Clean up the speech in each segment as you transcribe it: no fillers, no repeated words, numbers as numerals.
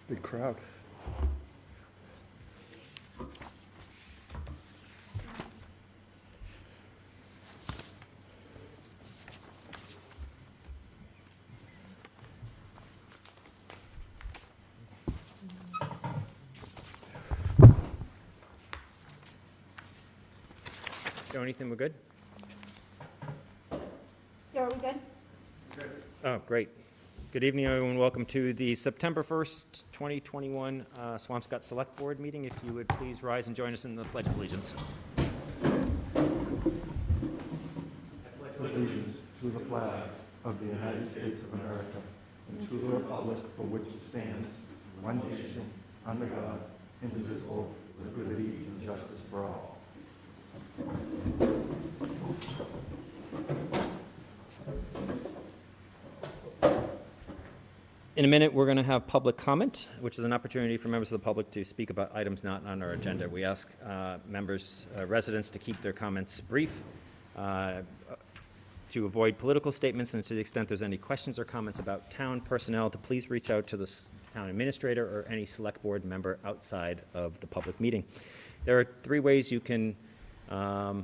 Big crowd. Joe, anything, we're good? Joe, are we good? Oh, great. Good evening, everyone. Welcome to the September 1st, 2021 Swampscott Select Board meeting. If you would please rise and join us in the Pledge of Allegiance. Allegiance to the flag of the United States of America and to the republic for which it stands, one nation, under God, indivisible, with liberty and justice for all. In a minute, we're going to have public comment, which is an opportunity for members of the public to speak about items not on our agenda. We ask residents to keep their comments brief, to avoid political statements, and to the extent there's any questions or comments about town personnel, to please reach out to the town administrator or any select board member outside of the public meeting. There are three ways you can, I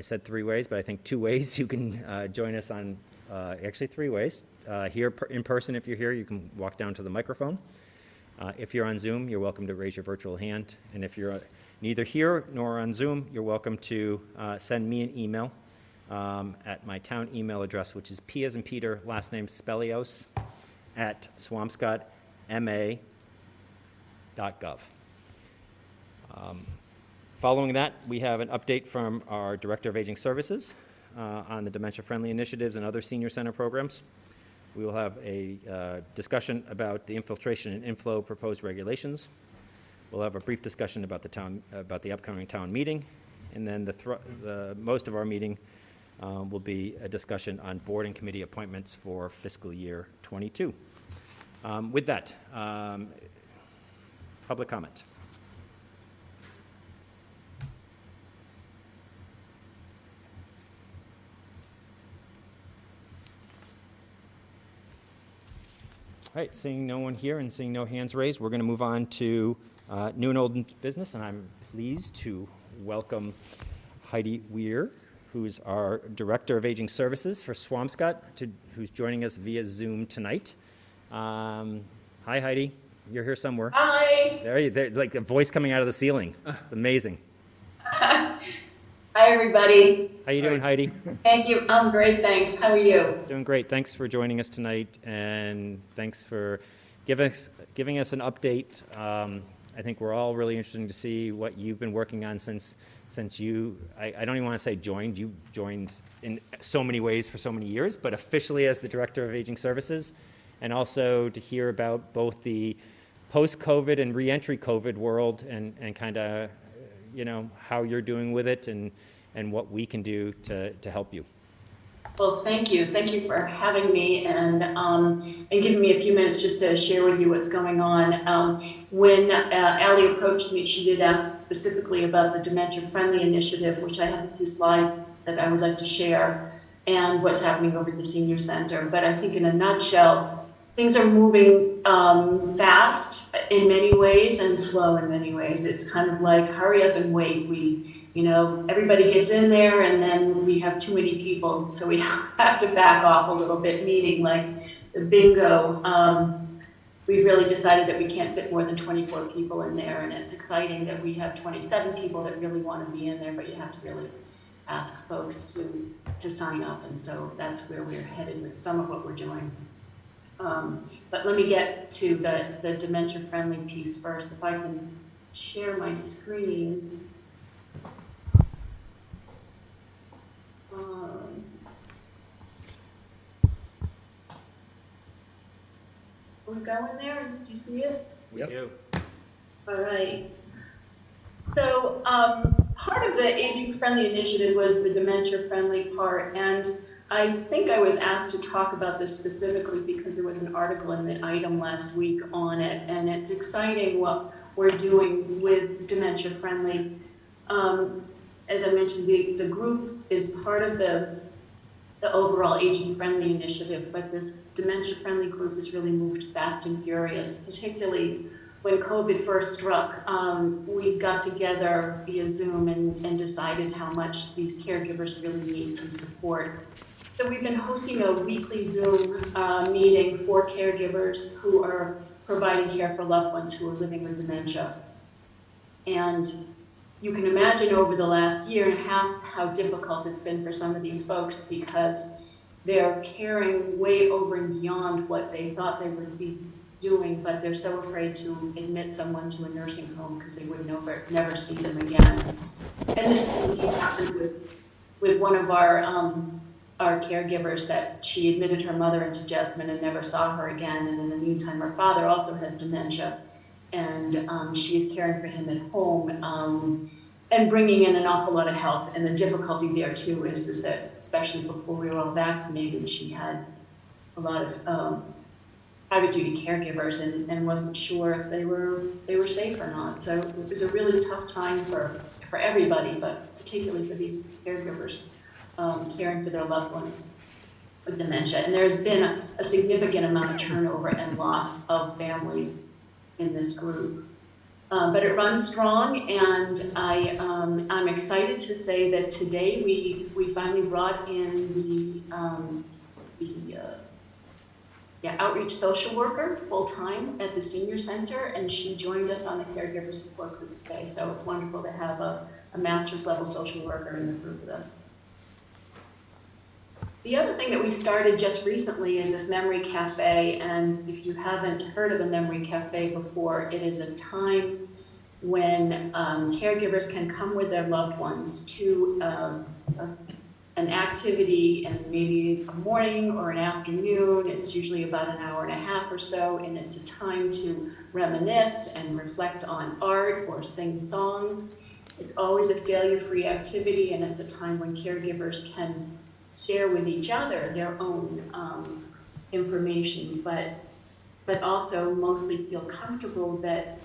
said three ways, but I think two ways you can join us on, actually three ways. Here in person, if you're here, you can walk down to the microphone. If you're on Zoom, you're welcome to raise your virtual hand. And if you're neither here nor on Zoom, you're welcome to send me an email at my town email address, which is P as in Peter, last name Spelios, at swampscottma.gov. Following that, we have an update from our Director of Aging Services on the Dementia Friendly initiatives and other senior center programs. We will have a discussion about the Infiltration and Inflow proposed regulations. We'll have a brief discussion about the upcoming town meeting, and then the most of our meeting will be a discussion on board and committee appointments for fiscal year 22. With that, public comment. All right, seeing no one here and seeing no hands raised, we're going to move on to new and old business, and I'm pleased to welcome Heidi Weir, who's our Director of Aging Services for Swampscott, who's joining us via Zoom tonight. Hi, Heidi. You're here somewhere. Hi. There's like a voice coming out of the ceiling. It's amazing. Hi, everybody. How you doing, Heidi? Thank you. I'm great, thanks. How are you? Doing great. Thanks for joining us tonight, and thanks for giving us an update. I think we're all really interested to see what you've been working on since you, I don't even want to say joined. You joined in so many ways for so many years, but officially as the Director of Aging Services, and also to hear about both the post-COVID and re-entry COVID world and kind of, how you're doing with it and what we can do to help you. Well, thank you. Thank you for having me and giving me a few minutes just to share with you what's going on. When Allie approached me, she did ask specifically about the Dementia Friendly initiative, which I have a few slides that I would like to share, and what's happening over at the senior center. But I think in a nutshell, things are moving fast in many ways and slow in many ways. It's kind of like hurry up and wait. Everybody gets in there and then we have too many people, so we have to back off a little bit, meaning like the bingo. We've really decided that we can't fit more than 24 people in there, and it's exciting that we have 27 people that really want to be in there, but you have to really ask folks to sign up, and so that's where we're headed with some of what we're doing. But let me get to the Dementia Friendly piece first. If I can share my screen. We're going there. Do you see it? Yep. All right. So part of the Aging Friendly initiative was the Dementia Friendly part, and I think I was asked to talk about this specifically because there was an article in the item last week on it, and it's exciting what we're doing with Dementia Friendly. As I mentioned, the group is part of the overall Aging Friendly initiative, but this Dementia Friendly group has really moved fast and furious, particularly when COVID first struck, we got together via Zoom and decided how much these caregivers really need some support. So we've been hosting a weekly Zoom meeting for caregivers who are providing care for loved ones who are living with dementia. And you can imagine over the last year and a half how difficult it's been for some of these folks, because they're caring way over and beyond what they thought they would be doing, but they're so afraid to admit someone to a nursing home because they would never see them again. And this happened with one of our caregivers, that she admitted her mother into Jasmine and never saw her again. And in the meantime, her father also has dementia, and she is caring for him at home and bringing in an awful lot of help. And the difficulty there too is that, especially before we were all vaccinated, she had a lot of private duty caregivers and wasn't sure if they were safe or not. So it was a really tough time for everybody, but particularly for these caregivers caring for their loved ones with dementia. And there's been a significant amount of turnover and loss of families in this group. But it runs strong, and I'm excited to say that today we finally brought in the outreach social worker full-time at the senior center, and she joined us on the caregiver support group today. So it's wonderful to have a master's level social worker in the group with us. The other thing that we started just recently is this memory cafe, and if you haven't heard of a memory cafe before, it is a time when caregivers can come with their loved ones to an activity, and maybe a morning or an afternoon. It's usually about an hour and a half or so, and it's a time to reminisce and reflect on art or sing songs. It's always a failure-free activity, and it's a time when caregivers can share with each other their own information, but also mostly feel comfortable that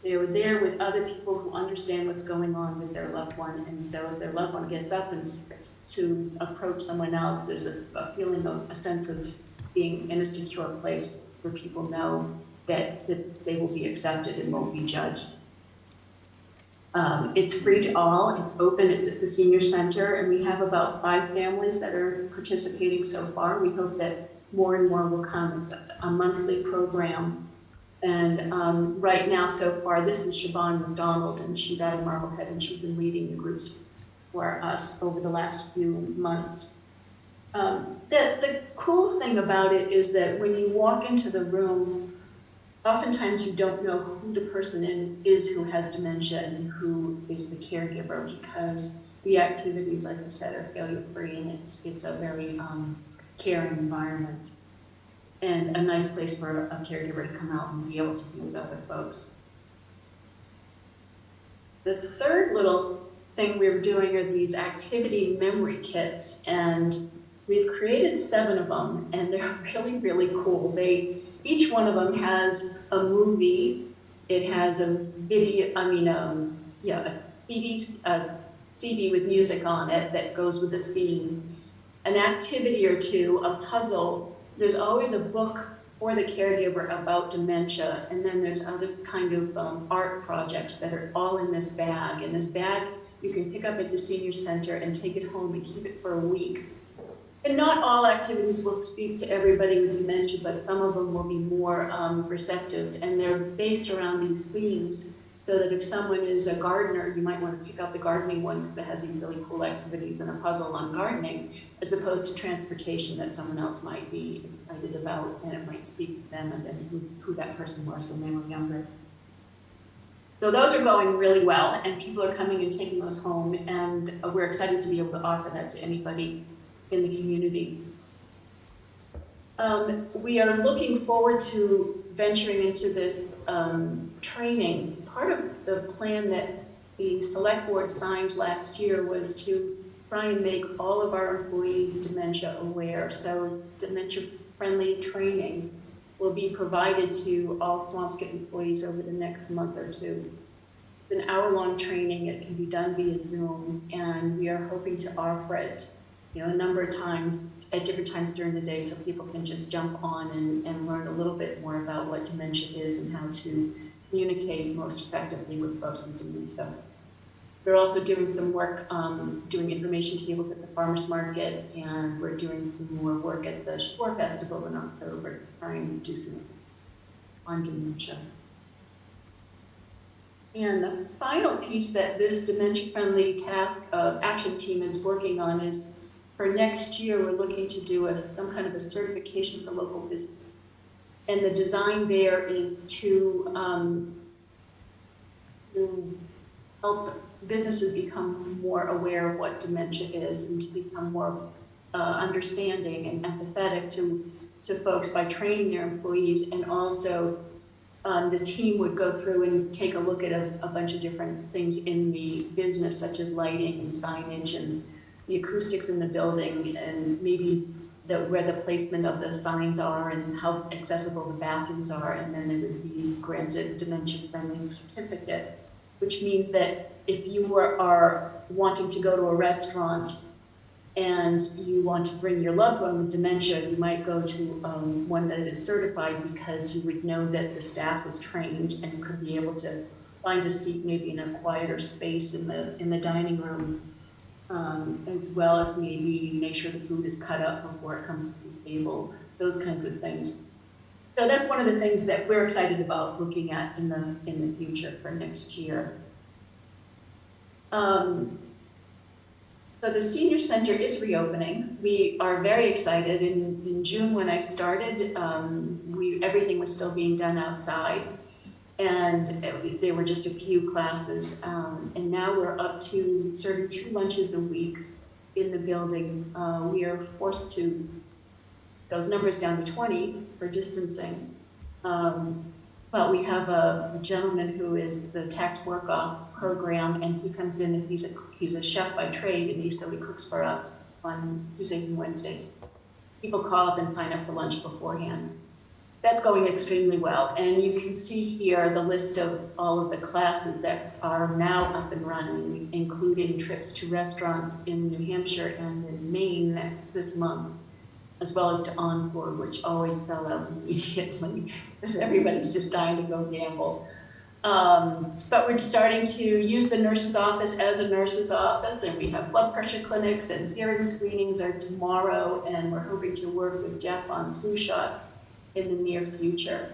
they were there with other people who understand what's going on with their loved one. And so if their loved one gets up and starts to approach someone else, there's a feeling of a sense of being in a secure place where people know that they will be accepted and won't be judged. It's free to all, it's open, it's at the senior center, and we have about 5 families that are participating so far. We hope that more and more will come. It's a monthly program. And right now, so far, this is Siobhan McDonald, and she's out of Marblehead, and she's been leading the groups for us over the last few months. The cool thing about it is that when you walk into the room, oftentimes you don't know who the person is who has dementia and who is the caregiver, because the activities, like I said, are failure-free, and it's a very caring environment and a nice place for a caregiver to come out and be able to be with other folks. The third little thing we're doing are these activity memory kits, and we've created 7 of them, and they're really, really cool. Each one of them has a movie. It has a video, a CD with music on it that goes with the theme, an activity or two, a puzzle. There's always a book for the caregiver about dementia, and then there's other kind of art projects that are all in this bag. And this bag you can pick up at the senior center and take it home and keep it for a week. And not all activities will speak to everybody with dementia, but some of them will be more receptive, and they're based around these themes, so that if someone is a gardener, you might want to pick out the gardening one because it has these really cool activities and a puzzle on gardening, as opposed to transportation that someone else might be excited about, and it might speak to them and then who that person was when they were younger. So those are going really well, and people are coming and taking those home, and we're excited to be able to offer that to anybody in the community. We are looking forward to venturing into this training. Part of the plan that the select board signed last year was to try and make all of our employees dementia aware. So dementia friendly training will be provided to all Swampscott employees over the next month or 2. It's an hour-long training. It can be done via Zoom, and we are hoping to offer it a number of times at different times during the day, so people can just jump on and learn a little bit more about what dementia is and how to communicate most effectively with folks with dementia. We're also doing some work, doing information tables at the farmers market, and we're doing some more work at the Shore Festival in October, trying to do some on dementia. And the final piece that this dementia-friendly task action team is working on is, for next year, we're looking to do some kind of a certification for local business. And the design there is to help businesses become more aware of what dementia is and to become more understanding and empathetic to folks by training their employees. And also the team would go through and take a look at a bunch of different things in the business, such as lighting and signage and the acoustics in the building, and maybe where the placement of the signs are and how accessible the bathrooms are. And then they would be granted dementia-friendly certificate, which means that if you are wanting to go to a restaurant and you want to bring your loved one with dementia, you might go to one that is certified, because you would know that the staff was trained and could be able to find a seat maybe in a quieter space in the dining room, as well as maybe make sure the food is cut up before it comes to the table, those kinds of things. So that's one of the things that we're excited about looking at in the future for next year. So the senior center is reopening. We are very excited. In June, when I started, everything was still being done outside, and there were just a few classes. And now we're up to serving 2 lunches a week in the building. We are forced to those numbers down to 20 for distancing. But we have a gentleman who is the tax work-off program, and he comes in and he's a chef by trade, and so he cooks for us on Tuesdays and Wednesdays. People call up and sign up for lunch beforehand. That's going extremely well, and you can see here the list of all of the classes that are now up and running, including trips to restaurants in New Hampshire and in Maine this month, as well as to Encore, which always sell out immediately because everybody's just dying to go gamble. But we're starting to use the nurse's office as a nurse's office, and we have blood pressure clinics and hearing screenings are tomorrow, and we're hoping to work with Jeff on flu shots in the near future.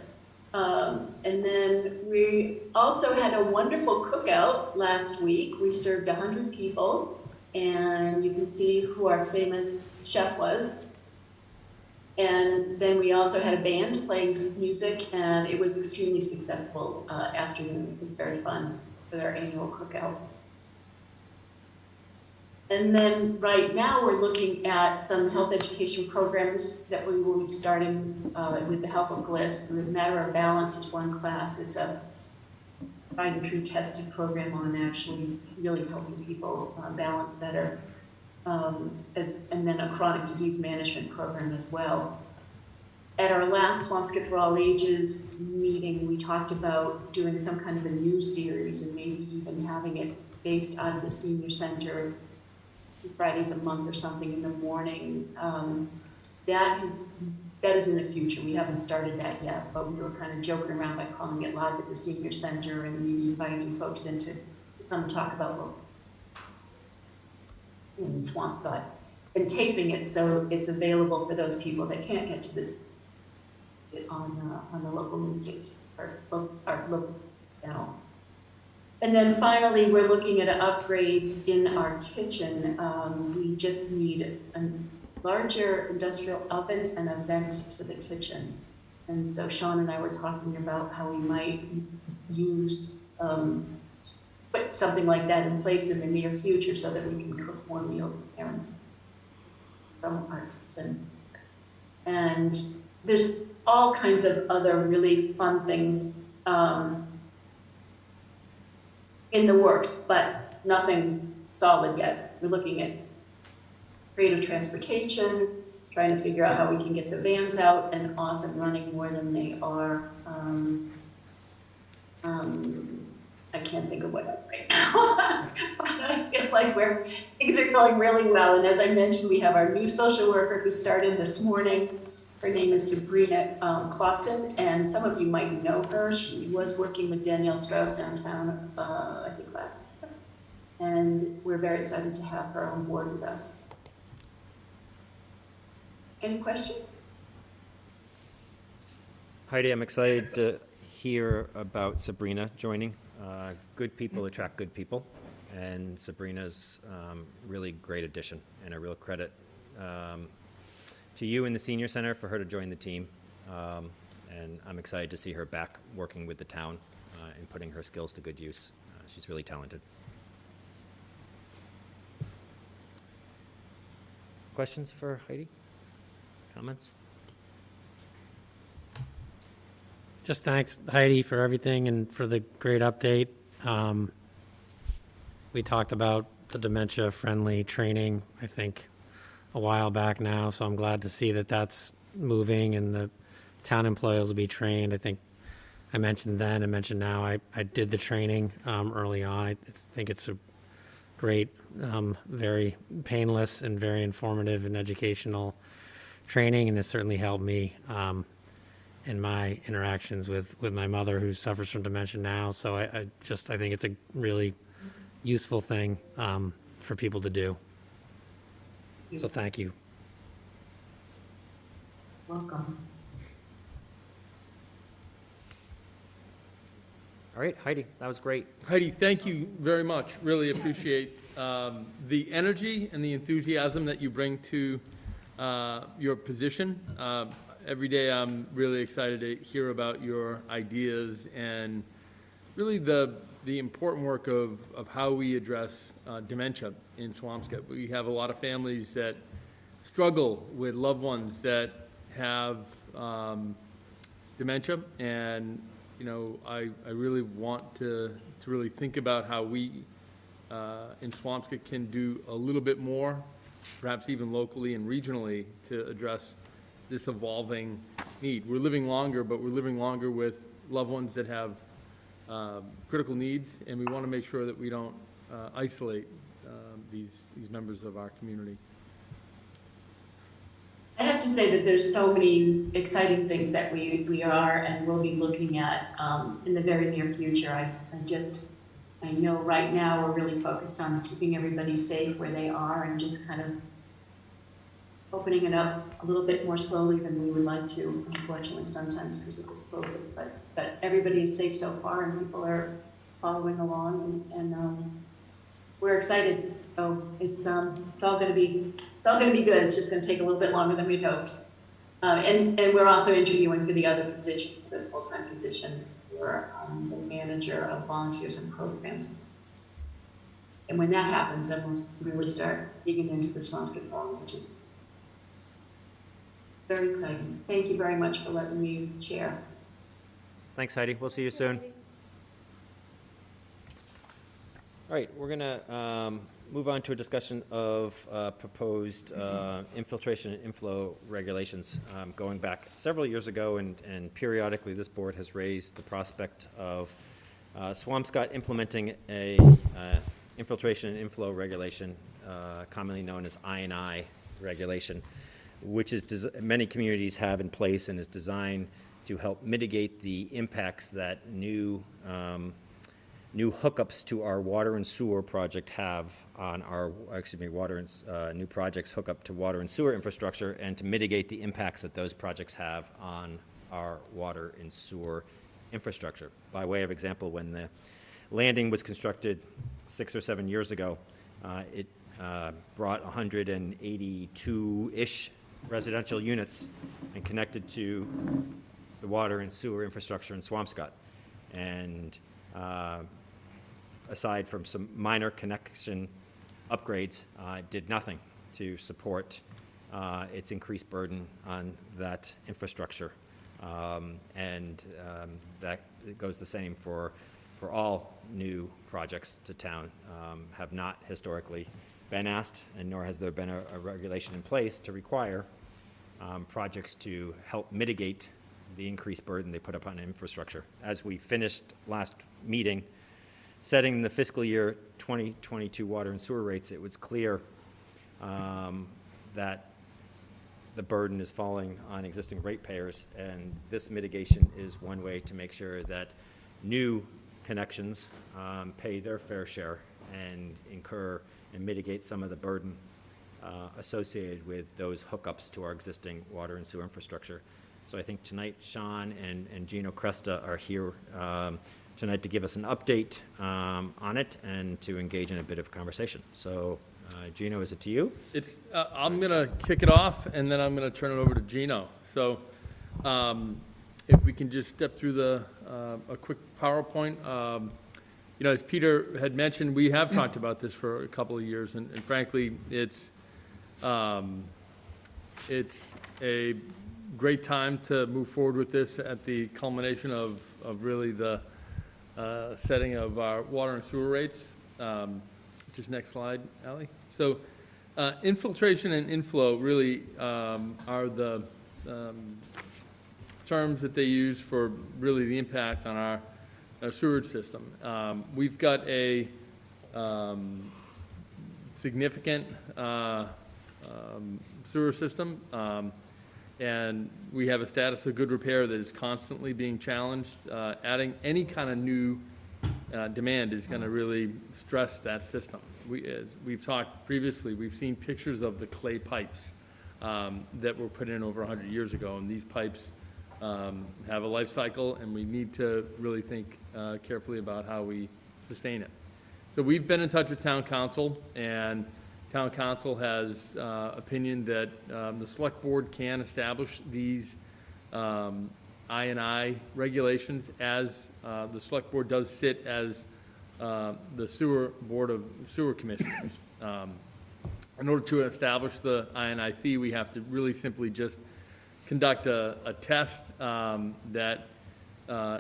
And then we also had a wonderful cookout last week. We served 100 people, and you can see who our famous chef was. And then we also had a band playing music, and it was extremely successful afternoon. It was very fun for our annual cookout. And then right now we're looking at some health education programs that we will be starting with the help of GLIS. The Matter of Balance is one class. It's a tried and true tested program on actually really helping people balance better. And then a chronic disease management program as well. At our last Swampscott for All Ages meeting, we talked about doing some kind of a news series and maybe even having it based out of the senior center 2 Fridays a month or something in the morning. That is in the future. We haven't started that yet, but we were kind of joking around by calling it Live at the Senior Center and maybe inviting folks in to come talk about what in Swampscott, and taping it so it's available for those people that can't get to this on the local news station or our local channel. And then finally, we're looking at an upgrade in our kitchen. We just need a larger industrial oven and a vent for the kitchen. And so Sean and I were talking about how we might use put something like that in place in the near future so that we can cook more meals for parents from our kitchen. And there's all kinds of other really fun things in the works, but nothing solid yet. We're looking at creative transportation, trying to figure out how we can get the vans out and off and running more than they are. I can't think of what else right now, but I feel like things are going really well. And as I mentioned, we have our new social worker who started this morning. Her name is Sabrina Clopton, and some of you might know her. She was working with Danielle Strauss downtown, I think last year. And we're very excited to have her on board with us. Any questions? Heidi, I'm excited to hear about Sabrina joining. Good people attract good people, and Sabrina's really great addition, and a real credit to you and the Senior Center for her to join the team. And I'm excited to see her back working with the town and putting her skills to good use. She's really talented. Questions for Heidi? Comments? Just thanks, Heidi, for everything and for the great update. We talked about the Dementia Friendly training, I think, a while back now, so I'm glad to see that that's moving and the town employees will be trained. I think I mentioned then, I mentioned now, I did the training early on. I think it's a great, very painless and very informative and educational training, and it certainly helped me in my interactions with my mother, who suffers from dementia now. So I think it's a really useful thing for people to do. So thank you. Welcome. All right, Heidi, that was great. Heidi, thank you very much. Really appreciate the energy and the enthusiasm that you bring to your position. Every day I'm really excited to hear about your ideas and really the important work of how we address dementia in Swampscott. We have a lot of families that struggle with loved ones that have dementia, and I really want to really think about how we in Swampscott can do a little bit more, perhaps even locally and regionally, to address this evolving need. We're living longer, but we're living longer with loved ones that have critical needs, and we want to make sure that we don't isolate these members of our community. I have to say that there's so many exciting things that we are and will be looking at in the very near future. I know right now we're really focused on keeping everybody safe where they are and just kind of opening it up a little bit more slowly than we would like to, unfortunately, sometimes because of this COVID. But everybody is safe so far, and people are following along, and we're excited. So it's all going to be good. It's just going to take a little bit longer than we'd hoped. And we're also interviewing for the other position, the full-time position for the manager of volunteers and programs. And when that happens, then we'll really start digging into the Swampscott problem, which is very exciting. Thank you very much for letting me share. Thanks, Heidi. We'll see you soon. All right, we're going to move on to a discussion of proposed infiltration and inflow regulations. Going back several years ago, and periodically this board has raised the prospect of Swampscott implementing a infiltration and inflow regulation, commonly known as I&I regulation, which is many communities have in place and is designed to help mitigate the impacts that new hookups to our water and sewer project have on our, new projects hook up to water and sewer infrastructure, and to mitigate the impacts that those projects have on our water and sewer infrastructure. By way of example, when the landing was constructed 6 or 7 years ago, it brought 182-ish residential units and connected to the water and sewer infrastructure in Swampscott. And aside from some minor connection upgrades, did nothing to support its increased burden on that infrastructure. That goes the same for all new projects to town. Have not historically been asked, and nor has there been a regulation in place to require projects to help mitigate the increased burden they put upon infrastructure. As we finished last meeting, setting the fiscal year 2022 water and sewer rates, it was clear that the burden is falling on existing ratepayers, and this mitigation is one way to make sure that new connections pay their fair share and incur and mitigate some of the burden associated with those hookups to our existing water and sewer infrastructure. So I think tonight Sean and Gino Cresta are here tonight to give us an update on it and to engage in a bit of conversation. So Gino, is it to you? It's, I'm going to kick it off, and then I'm going to turn it over to Gino. So if we can just step through a quick PowerPoint. You know, as Peter had mentioned, we have talked about this for a couple of years, and frankly, it's a great time to move forward with this at the culmination of really the setting of our water and sewer rates. Just next slide, Ally. So infiltration and inflow really are the terms that they use for really the impact on our sewage system. We've got a significant sewer system, and we have a status of good repair that is constantly being challenged. Adding any kind of new demand is going to really stress that system. As we've talked previously, we've seen pictures of the clay pipes that were put in over 100 years ago, and these pipes have a life cycle, and we need to really think carefully about how we sustain it. So we've been in touch with town council, and town council has opinion that the select board can establish these I&I regulations, as the select board does sit as the sewer board of sewer commissioners. In order to establish the I&I fee, we have to really simply just conduct a test that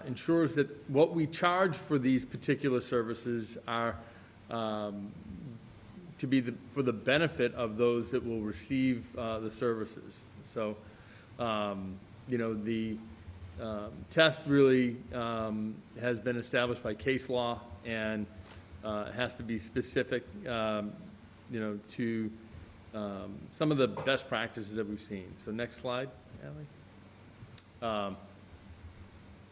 ensures that what we charge for these particular services are to be for the benefit of those that will receive the services. So, you know, the test really has been established by case law, and has to be specific, you know, to some of the best practices that we've seen. So next slide, Ally.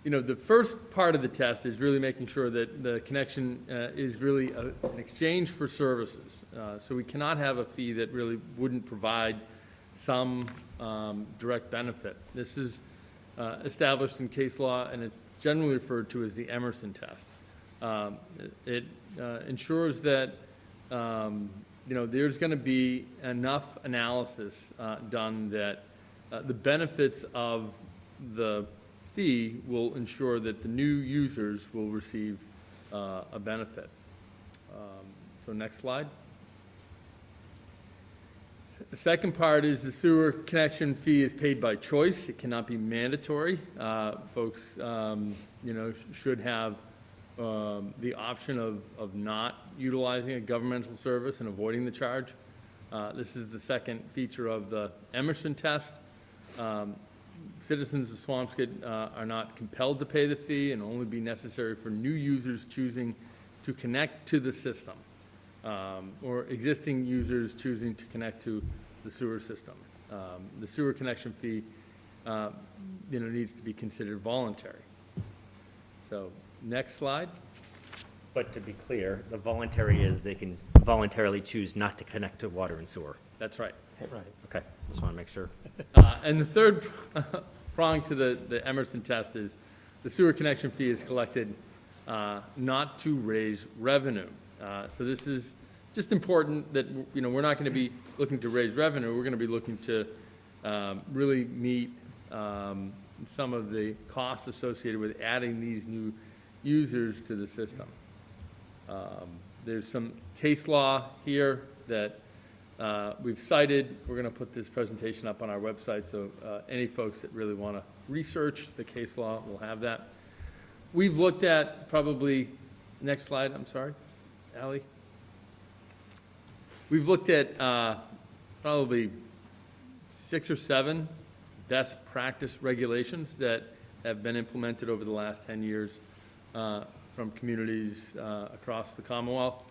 You know, the first part of the test is really making sure that the connection is really an exchange for services. So we cannot have a fee that really wouldn't provide some direct benefit. This is established in case law, and it's generally referred to as the Emerson test. It ensures that you know, there's going to be enough analysis done that the benefits of the fee will ensure that the new users will receive a benefit. So next slide. The second part is the sewer connection fee is paid by choice. It cannot be mandatory. Folks, you know, should have the option of not utilizing a governmental service and avoiding the charge. This is the second feature of the Emerson test. Citizens of Swampscott are not compelled to pay the fee, and only be necessary for new users choosing to connect to the system, or existing users choosing to connect to the sewer system. The sewer connection fee, you know, needs to be considered voluntary. So next slide. But to be clear, the voluntary is they can voluntarily choose not to connect to water and sewer. That's right. Right. Okay, just want to make sure. And the third prong to the Emerson test is the sewer connection fee is collected not to raise revenue. So this is just important that, you know, we're not going to be looking to raise revenue. We're going to be looking to really meet some of the costs associated with adding these new users to the system. There's some case law here that we've cited. We're going to put this presentation up on our website, so any folks that really want to research the case law will have that. We've looked at probably, next slide, I'm sorry, Ally. We've looked at probably 6 or 7 best practice regulations that have been implemented over the last 10 years from communities across the Commonwealth.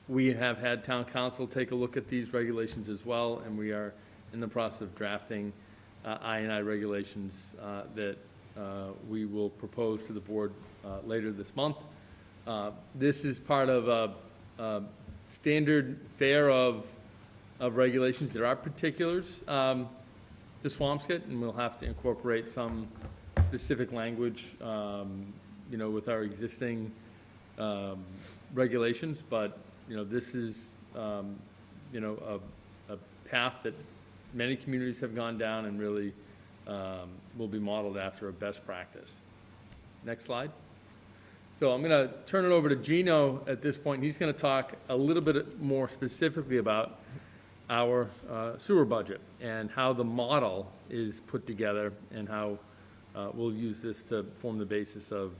We have had town council take a look at these regulations as well, and we are in the process of drafting I&I regulations that we will propose to the board later this month. This is part of a standard fare of regulations. There are particulars to Swampscott, and we'll have to incorporate some specific language, with our existing regulations. But, this is, a path that many communities have gone down and really will be modeled after a best practice. Next slide. So I'm going to turn it over to Gino at this point. He's going to talk a little bit more specifically about our sewer budget and how the model is put together and how we'll use this to form the basis of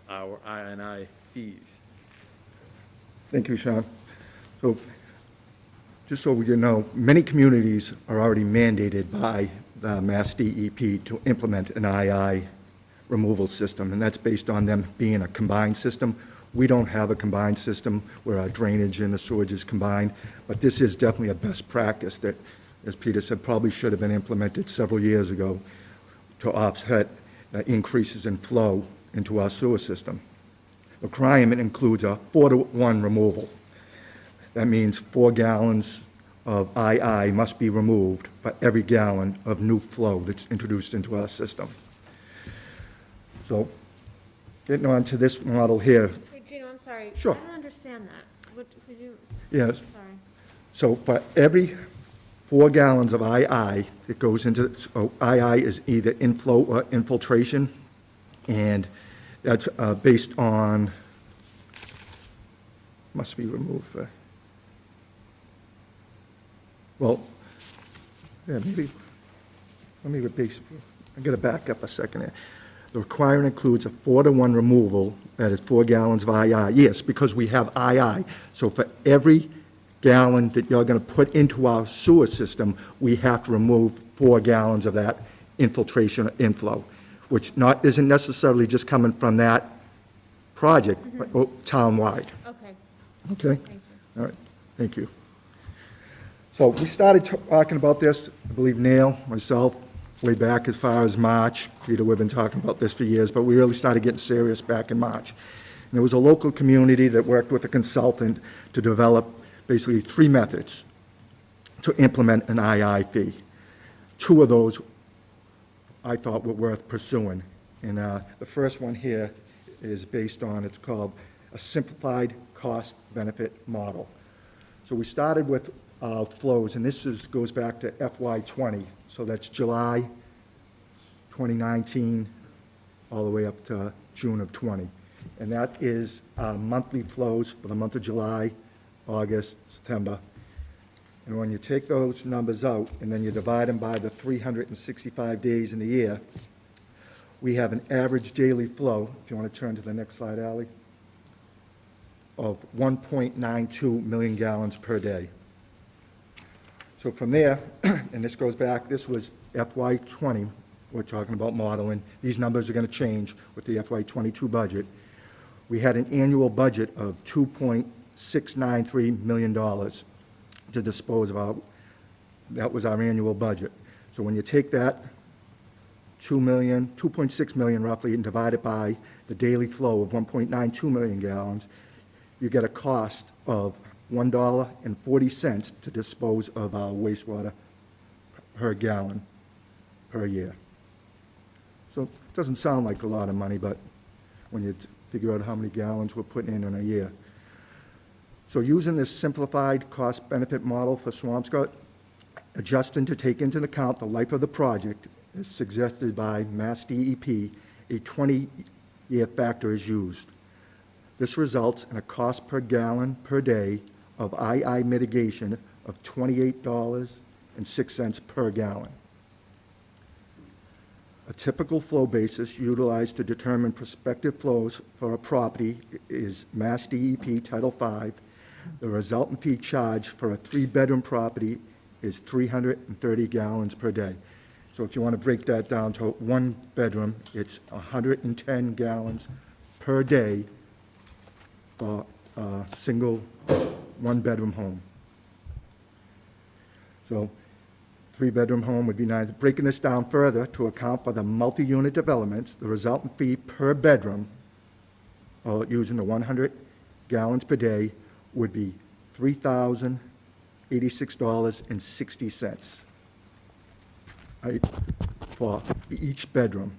our I&I fees. Thank you, Sean. So, just so you know, many communities are already mandated by the Mass DEP to implement an II removal system, and that's based on them being a combined system. We don't have a combined system where our drainage and the sewage is combined, but this is definitely a best practice that, as Peter said, probably should have been implemented several years ago to offset the increases in flow into our sewer system. The requirement includes a 4-to-1 removal. That means 4 gallons of II must be removed for every gallon of new flow that's introduced into our system. So, getting on to this model here. Hey, Gino, I'm sorry. Sure. I don't understand that. What, could you? Yes. Sorry. So for every 4 gallons of II that goes into, so II is either inflow or infiltration, and that's based on, must be removed for, well, yeah, maybe, let me base, I'm going to back up a second here. The requirement includes a 4-to-1 removal, that is 4 gallons of II. Yes, because we have II. So for every gallon that you're going to put into our sewer system, we have to remove 4 gallons of that infiltration or inflow, which isn't necessarily just coming from that project, but town-wide. Okay, Okay? thank you. All right, thank you. So we started talking about this, I believe Neil, myself, way back as far as March. Peter, we've been talking about this for years, but we really started getting serious back in March. And there was a local community that worked with a consultant to develop basically 3 methods to implement an II fee. 2 of those I thought were worth pursuing. And the first one here is based on, it's called a simplified cost benefit model. So we started with flows, and this goes back to FY20. So that's July 2019 all the way up to June of 20. And that is monthly flows for the month of July, August, September. And when you take those numbers out and then you divide them by the 365 days in the year, we have an average daily flow, if you want to turn to the next slide, Ally, of 1.92 million gallons per day. So from there, and this goes back, this was FY20, we're talking about modeling. These numbers are going to change with the FY22 budget. We had an annual budget of $2.693 million to dispose of. That was our annual budget. So when you take that 2.6 million roughly, and divide it by the daily flow of 1.92 million gallons, you get a cost of $1.40 to dispose of our wastewater per gallon per year. So it doesn't sound like a lot of money, but when you figure out how many gallons we're putting in a year. So using this simplified cost-benefit model for Swampscott, adjusting to take into account the life of the project, as suggested by Mass DEP, a 20-year factor is used. This results in a cost per gallon per day of II mitigation of $28.06 per gallon. A typical flow basis utilized to determine prospective flows for a property is Mass DEP Title V. The resultant fee charged for a 3-bedroom property is 330 gallons per day. So if you want to break that down to 1 bedroom, it's 110 gallons per day for a single 1-bedroom home. So three-bedroom home would be 9. Breaking this down further to account for the multi-unit developments, the resultant fee per bedroom, using the 100 gallons per day, would be $3,086.60, right, for each bedroom.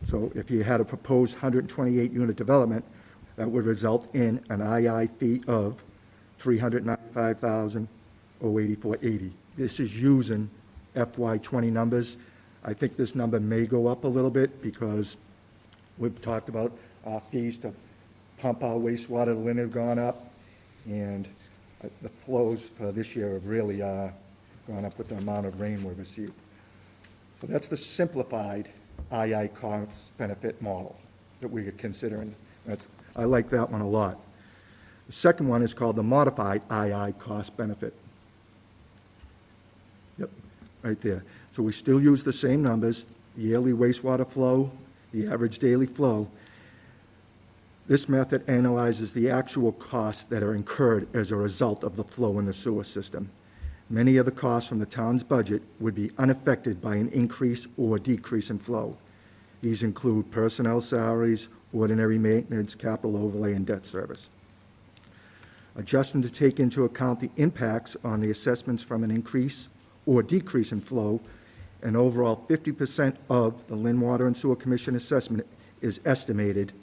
So if you had a proposed 128-unit development, that would result in an II fee of $395,084.80. This is using FY20 numbers. I think this number may go up a little bit because we've talked about our fees to pump our wastewater. The limit have gone up, and the flows for this year have really gone up with the amount of rain we've received. So that's the simplified II cost benefit model that we are considering. I like that one a lot. The second one is called the modified II cost benefit. Yep, right there. So we still use the same numbers, yearly wastewater flow, the average daily flow. This method analyzes the actual costs that are incurred as a result of the flow in the sewer system. Many of the costs from the town's budget would be unaffected by an increase or decrease in flow. These include personnel salaries, ordinary maintenance, capital overlay, and debt service. Adjusting to take into account the impacts on the assessments from an increase or decrease in flow, an overall 50% of the Lynn Water and Sewer Commission assessment is estimated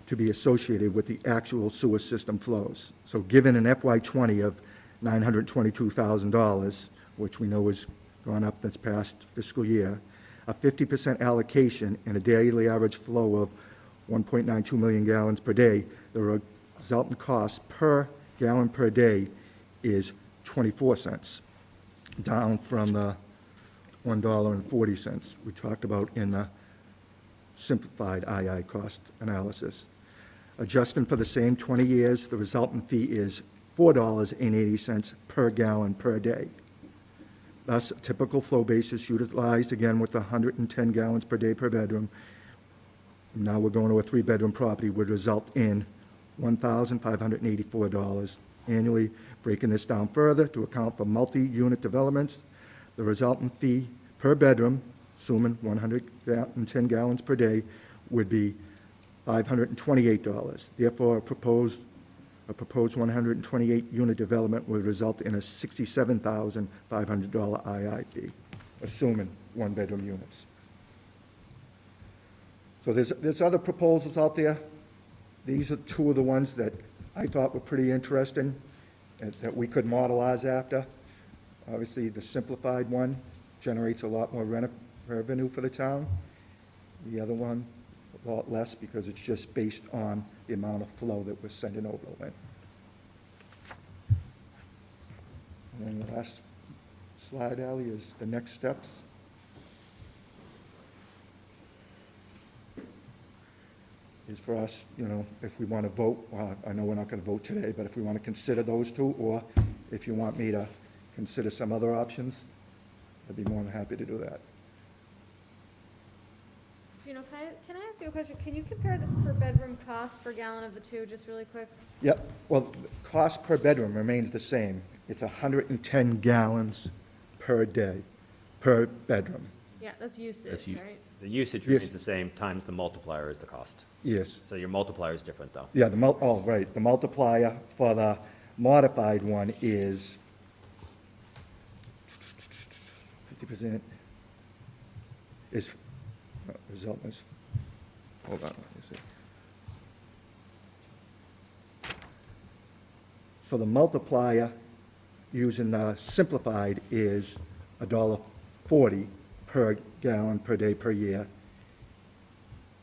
to be associated with the actual sewer system flows. So given an FY20 of $922,000, which we know has gone up this past fiscal year, a 50% allocation and a daily average flow of 1.92 million gallons per day, the resultant cost per gallon per day is 24 cents, down from the $1.40 we talked about in the simplified II cost analysis. Adjusting for the same 20 years, the resultant fee is $4.80 per gallon per day. Thus, a typical flow basis utilized again with 110 gallons per day per bedroom. Now we're going to a three-bedroom property would result in $1,584 annually. Breaking this down further to account for multi-unit developments, the resultant fee per bedroom, assuming 110 gallons per day, would be $528. Therefore, a proposed 128-unit development would result in a $67,500 II fee, assuming one-bedroom units. So there's other proposals out there. These are two of the ones that I thought were pretty interesting and that we could model ours after. Obviously, the simplified one generates a lot more revenue for the town. The other one, a lot less because it's just based on the amount of flow that we're sending over the lane. And then the last slide, Ally, is the next steps. Is for us, if we want to vote, I know we're not going to vote today, but if we want to consider those two, or if you want me to consider some other options, I'd be more than happy to do that. Can I ask you a question? Can you compare the per bedroom cost per gallon of the two, just really quick? Yep. Well, the cost per bedroom remains the same. It's 110 gallons per day, per bedroom. Yeah, that's usage, right? The usage Yes. remains the same, times the multiplier is the cost. Yes. So your multiplier is different, though. Yeah, right. The multiplier for the modified one is 50% is, result is, hold on, let me see. So the multiplier using the simplified is $1.40 per gallon per day per year.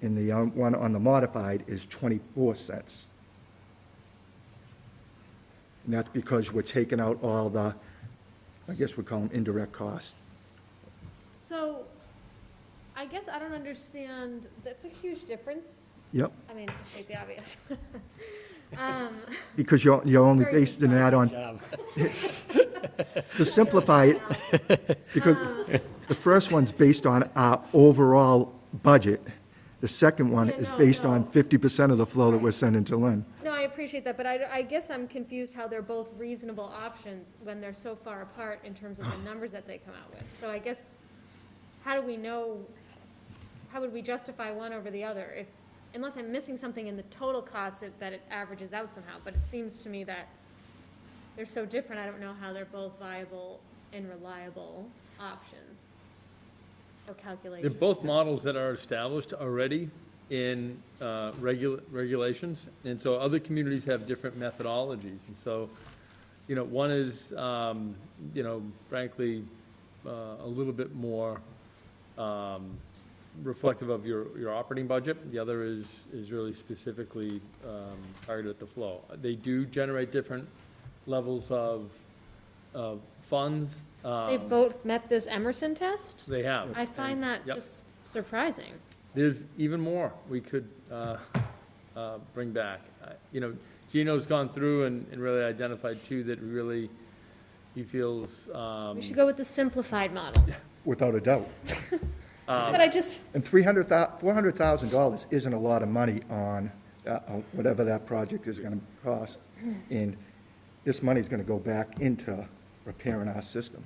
And the one on the modified is 24 cents. And that's because we're taking out all the, I guess we call them indirect costs. So, I guess I don't understand, that's a huge difference. Yep, I mean, to state the obvious. because you're only Very basing that on, to simplify it, because the first one's based on our overall budget. The second one Yeah, is no, based no. on 50% of the flow that we're sending to Lynn. No, I appreciate that, but I guess I'm confused how they're both reasonable options when they're so far apart in terms of the numbers that they come out with. So I guess, how do we know, how would we justify one over the other? If, unless I'm missing something in the total cost that it averages out somehow, but it seems to me that they're so different, I don't know how they're both viable and reliable options for calculation. They're both models that are established already in regulations, and so other communities have different methodologies. And so, you know, one is, you know, frankly, a little bit more reflective of your operating budget. The other is really specifically targeted at the flow. They do generate different levels of funds. They've both met this Emerson test? They have. I find that Yep. just surprising. There's even more we could bring back. You know, Gino's gone through and really identified two that really he feels. We should go with the simplified model. Without a doubt. But I just, And $400,000 isn't a lot of money on whatever that project is going to cost. And this money's going to go back into repairing our system.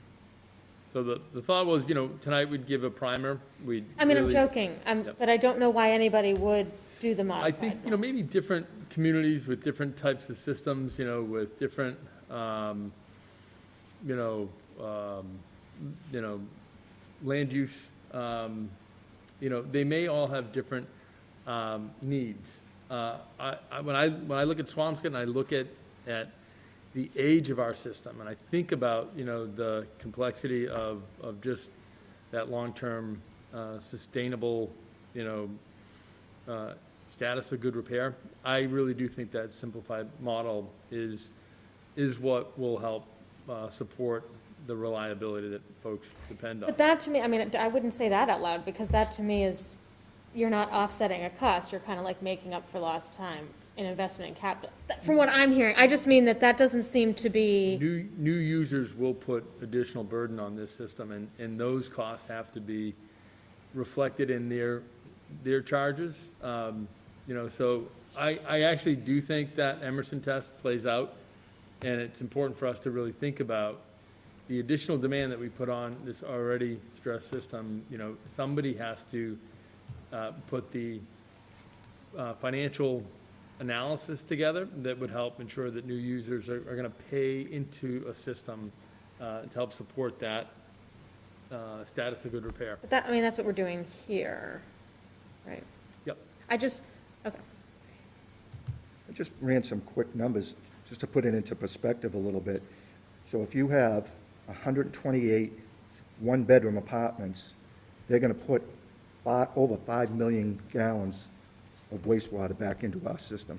So the thought was, you know, tonight we'd give a primer. We'd I mean, I'm really- joking, Yep. but I don't know why anybody would do the I modified think, you know, one. maybe different communities with different types of systems, you know, with different, you know, land use, you know, they may all have different needs. When I look at Swampscott and I look at the age of our system, and I think about, you know, the complexity of just that long-term sustainable, you know, status of good repair, I really do think that simplified model is what will help support the reliability that folks depend on. But that to me, I mean, I wouldn't say that out loud, because that to me is, you're not offsetting a cost, you're kind of like making up for lost time in investment in capital. From what I'm hearing, I just mean that doesn't seem to be, New users will put additional burden on this system, and those costs have to be reflected in their charges. You know, so I actually do think that Emerson test plays out, and it's important for us to really think about the additional demand that we put on this already stressed system. You know, somebody has to put the financial analysis together that would help ensure that new users are going to pay into a system to help support that status of good repair. but that, I mean, that's what we're doing here, right? Yep. Okay. I just ran some quick numbers, just to put it into perspective a little bit. So if you have 128 one-bedroom apartments, they're going to put over 5 million gallons of wastewater back into our system,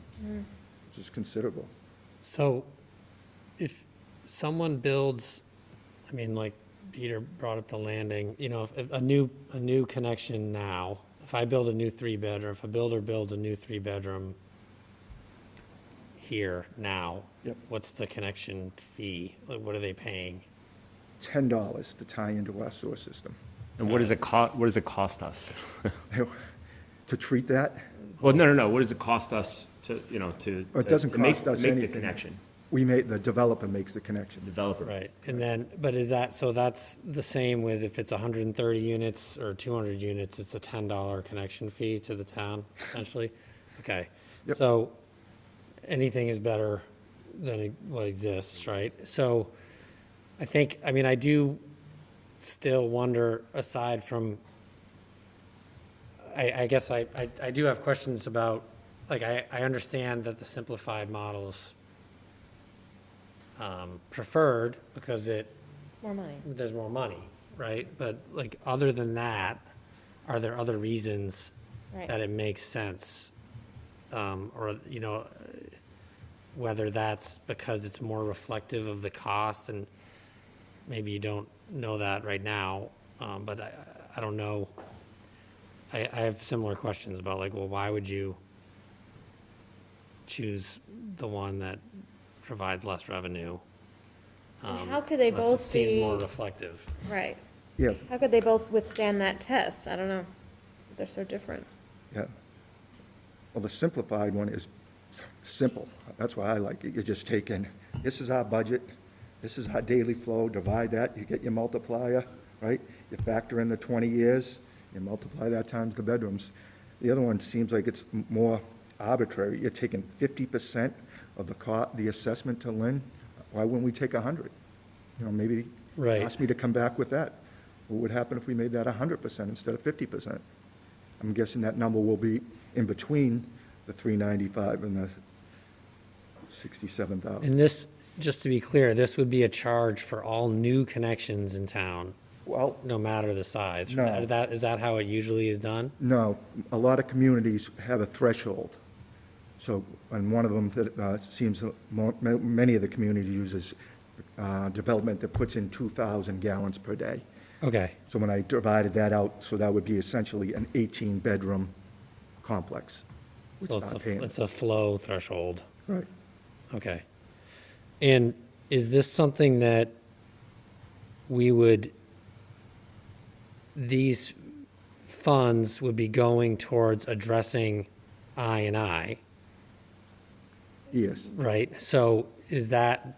which is considerable. So if someone builds, I mean, like Peter brought up the landing, you know, if a new connection now, if I build a new 3-bedroom, if a builder builds a new 3-bedroom here now, Yep. what's the connection fee? Like, what are they paying? $10 to tie into our sewer system. And what does it cost us? To treat that, Well, no. What does it cost us to, you know, to? Well, it doesn't to make- cost us To make anything. the connection, the developer makes the connection. developer. Right, and then, but is that, so that's the same with if it's 130 units or 200 units, it's a $10 connection fee to the town, essentially? Okay. Yep. So anything is better than what exists, right? So I think, I mean, I do still wonder, aside from, I guess I do have questions about, like, I understand that the simplified model's preferred because More money. there's more money, right? But like, other than that, are there other reasons Right. that it makes sense? Or, you know, whether that's because it's more reflective of the cost, and maybe you don't know that right now, but I don't know. I have similar questions about, like, well, why would you choose the one that provides less revenue? And how could they unless it both seems be, more reflective. right, Yeah, how could they both withstand that test? I don't know. They're so different. Yeah. Well, the simplified one is simple. That's why I like it. You're just taking, this is our budget, this is our daily flow, divide that, you get your multiplier, right? You factor in the 20 years, you multiply that times the bedrooms. The other one seems like it's more arbitrary. You're taking 50% of the assessment to Lynn. Why wouldn't we take 100? You know, maybe Right. ask me to come back with that. What would happen if we made that 100% instead of 50%? I'm guessing that number will be in between the 395 and the 67,000. And this, just to be clear, this would be a charge for all new connections in town, Well, no matter the size. No. Is that how it usually is done? no, a lot of communities have a threshold. So, and one of them that seems, many of the communities uses development that puts in 2,000 gallons per day. Okay, So when I divided that out, so that would be essentially an 18-bedroom complex, which so is not paying. it's a flow threshold. Right. Okay. And is this something that these funds would be going towards addressing I&I, Yes. right? So does that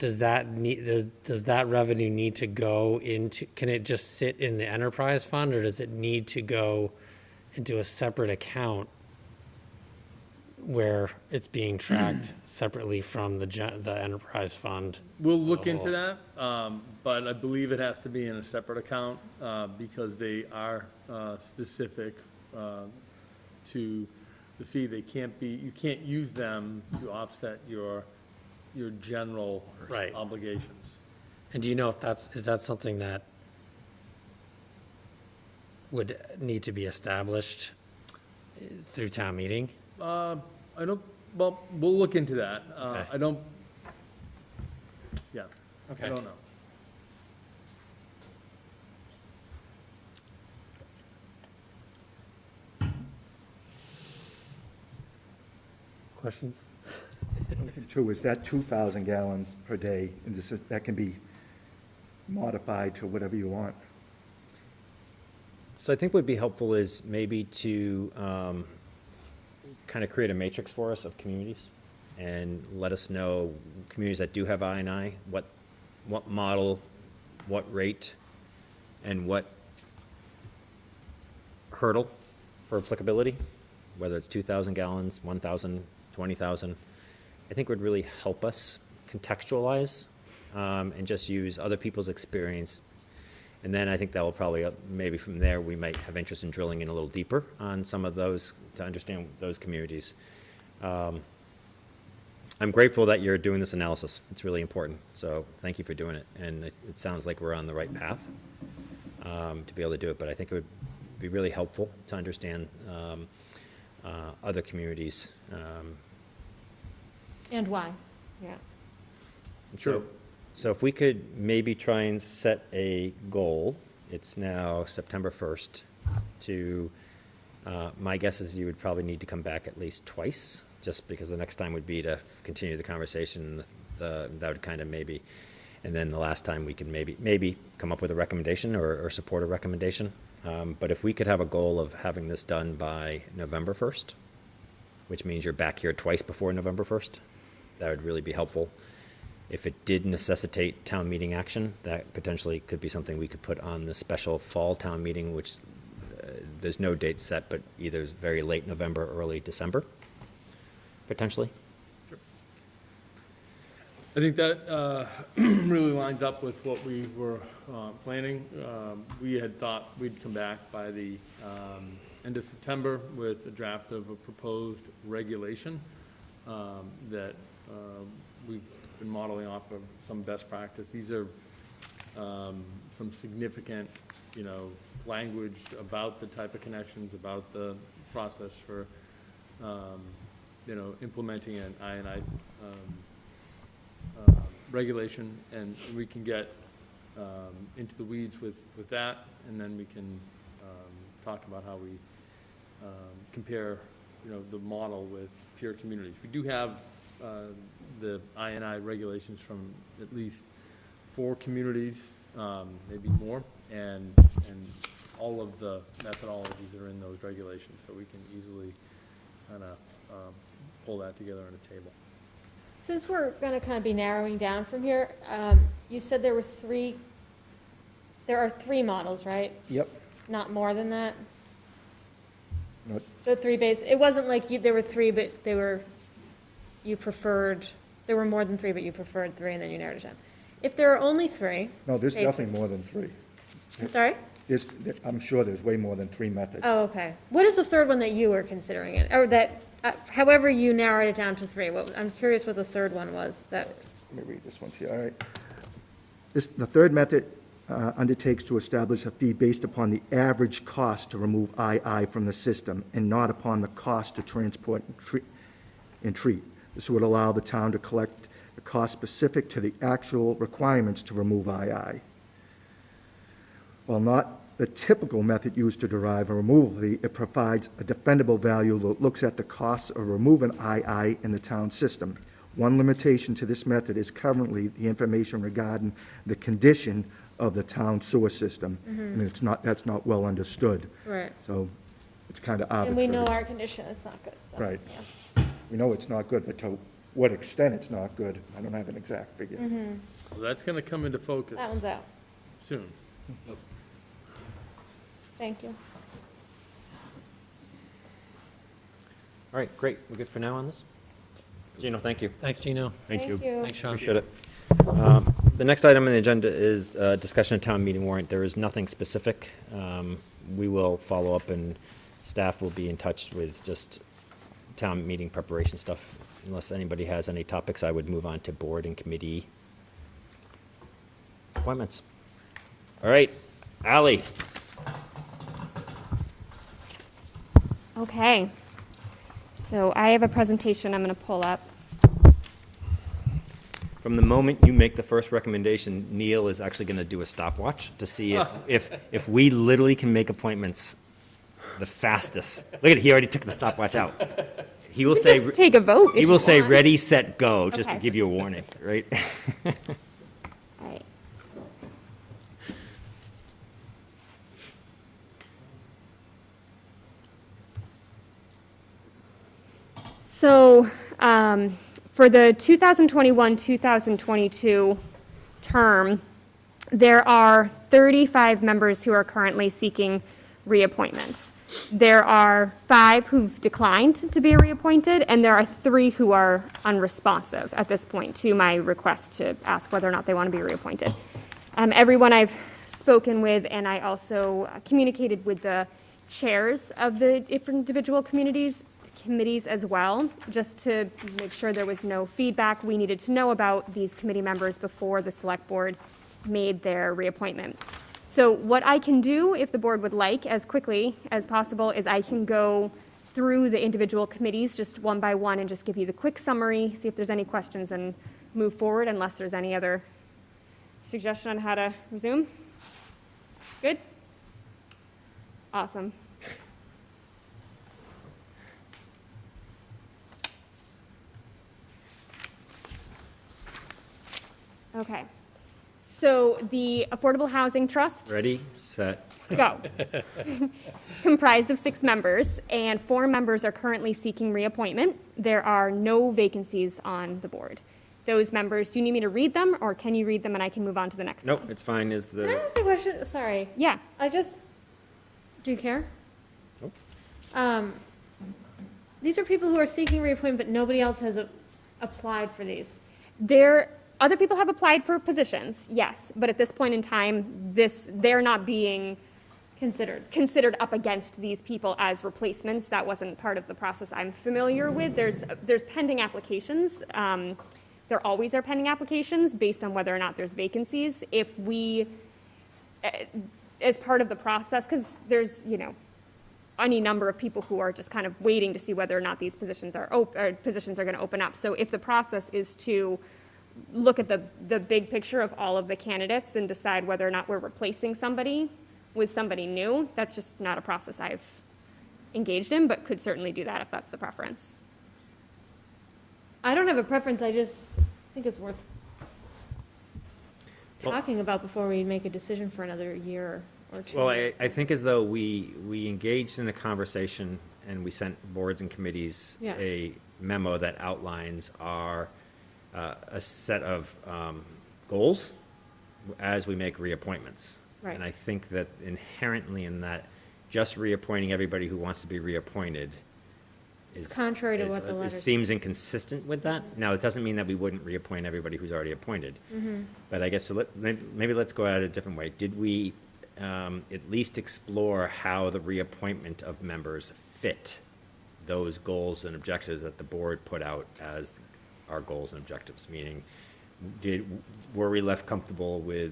revenue need to go into, can it just sit in the enterprise fund, or does it need to go into a separate account where it's being tracked separately from the enterprise fund? We'll look into that, but I believe it has to be in a separate account because they are specific to the fee. They can't be, you can't use them to offset your general Right. obligations. And do you know if is that something that would need to be established through town meeting? I don't, well, we'll look into that. Okay. I don't, yeah, I Okay. don't know. Questions? Two, is that 2,000 gallons per day, and that can be modified to whatever you want. So I think what would be helpful is maybe to kind of create a matrix for us of communities and let us know communities that do have I&I, what model, what rate, and what hurdle for applicability, whether it's 2,000 gallons, 1,000, 20,000. I think would really help us contextualize and just use other people's experience. And then I think that will probably, maybe from there, we might have interest in drilling in a little deeper on some of those to understand those communities. I'm grateful that you're doing this analysis. It's really important. So thank you for doing it. And it sounds like we're on the right path to be able to do it. But I think it would be really helpful to understand other communities. And why? Yeah. Sure. So if we could maybe try and set a goal, it's now September 1st, to, my guess is you would probably need to come back at least twice, just because the next time would be to continue the conversation, that would kind of maybe, and then the last time we could maybe come up with a recommendation or support a recommendation. But if we could have a goal of having this done by November 1st, which means you're back here twice before November 1st, that would really be helpful. If it did necessitate town meeting action, that potentially could be something we could put on the special fall town meeting, which there's no date set, but either very late November or early December, potentially. I think that really lines up with what we were planning. We had thought we'd come back by the end of September with a draft of a proposed regulation that we've been modeling off of some best practice. These are some significant, language about the type of connections, about the process for, implementing an I&I regulation, and we can get into the weeds with that, and then we can talk about how we compare, the model with peer communities. We do have the I&I regulations from at least 4 communities, maybe more, and all of the methodologies that are in those regulations, so we can easily kind of pull that together on a table. Since we're gonna kind of be narrowing down from here, you said there are three models, right? Yep. Not more than that? Not- The three base, it wasn't like there were three, but you preferred, there were more than three, but you preferred three, and then you narrowed it down. If there are only three. No, there's basic- definitely more than three. I'm sorry? I'm sure there's way more than three methods. Oh, okay. What is the third one that you were considering it, or that, however you narrowed it down to three? I'm curious what the third one was, that, Let me read this one to you, all right. The third method undertakes to establish a fee based upon the average cost to remove II from the system and not upon the cost to transport and treat. This would allow the town to collect the cost specific to the actual requirements to remove II. While not the typical method used to derive a removal fee, it provides a defendable value that looks at the costs of removing II in the town system. One limitation to this method is currently the information regarding the condition of the town sewer system. And that's not well understood. right. So it's kind of And arbitrary. we know our condition, it's not good, so. Right. yeah. We know it's not good, but to what extent it's not good, I don't have an exact figure. So that's going to come into focus That one's out. soon. Thank you. All right, great. We're good for now on this? Gino, thank you. Thanks, Gino. Thank you. Thanks, Sean. Appreciate it. The next item on the agenda is discussion of town meeting warrant. There is nothing specific. We will follow up, and staff will be in touch with just town meeting preparation stuff. Unless anybody has any topics, I would move on to board and committee appointments. All right, Ally. Okay, so I have a presentation I'm going to pull up. From the moment you make the first recommendation, Neil is actually going to do a stopwatch to see if we literally can make appointments the fastest. Look at it, he already took the stopwatch out. He will say, Just take a vote. he if will you say, want. ready, set, go, just to Okay. give you a warning, right? All right. So, for the 2021-2022 term, there are 35 members who are currently seeking reappointments. There are 5 who've declined to be reappointed, and there are 3 who are unresponsive at this point to my request to ask whether or not they want to be reappointed. Everyone I've spoken with, and I also communicated with the chairs of the different individual committees as well, just to make sure there was no feedback we needed to know about these committee members before the select board made their reappointment. So what I can do, if the board would like, as quickly as possible, is I can go through the individual committees just one by one and just give you the quick summary, see if there's any questions, and move forward unless there's any other suggestion on how to resume. Good? Awesome. Okay. So the Affordable Housing Trust, Ready, set, go. Comprised of 6 members, and 4 members are currently seeking reappointment. There are no vacancies on the board. Those members, do you need me to read them, or can you read them and I can move on to the next one? nope, it's fine, is Can I the, ask a question? Sorry. Yeah. Do you care? Nope. These are people who are seeking reappointment, but nobody else has applied for these. Other people have applied for positions, yes, but at this point in time, they're not being considered up against these people as replacements. That wasn't part of the process I'm familiar with. There's pending applications. There always are pending applications based on whether or not there's vacancies. If we, as part of the process, because there's, any number of people who are just kind of waiting to see whether or not these positions are going to open up. So if the process is to look at the big picture of all of the candidates and decide whether or not we're replacing somebody with somebody new, that's just not a process I've engaged in, but could certainly do that if that's the preference. I don't have a preference, I just think it's worth Well- talking about before we make a decision for another year or two? Well, I think as though we engaged in the conversation and we sent boards and committees Yeah. a memo that outlines our, a set of goals as we make reappointments. Right. And I think that inherently in that, just reappointing everybody who wants to be reappointed is. Contrary to is- what the it letters- seems inconsistent with that. Now, it doesn't mean that we wouldn't reappoint everybody who's already appointed. Mm-hmm. But I guess, so maybe let's go at it a different way. Did we at least explore how the reappointment of members fit those goals and objectives that the board put out as our goals and objectives? Meaning, were we left comfortable with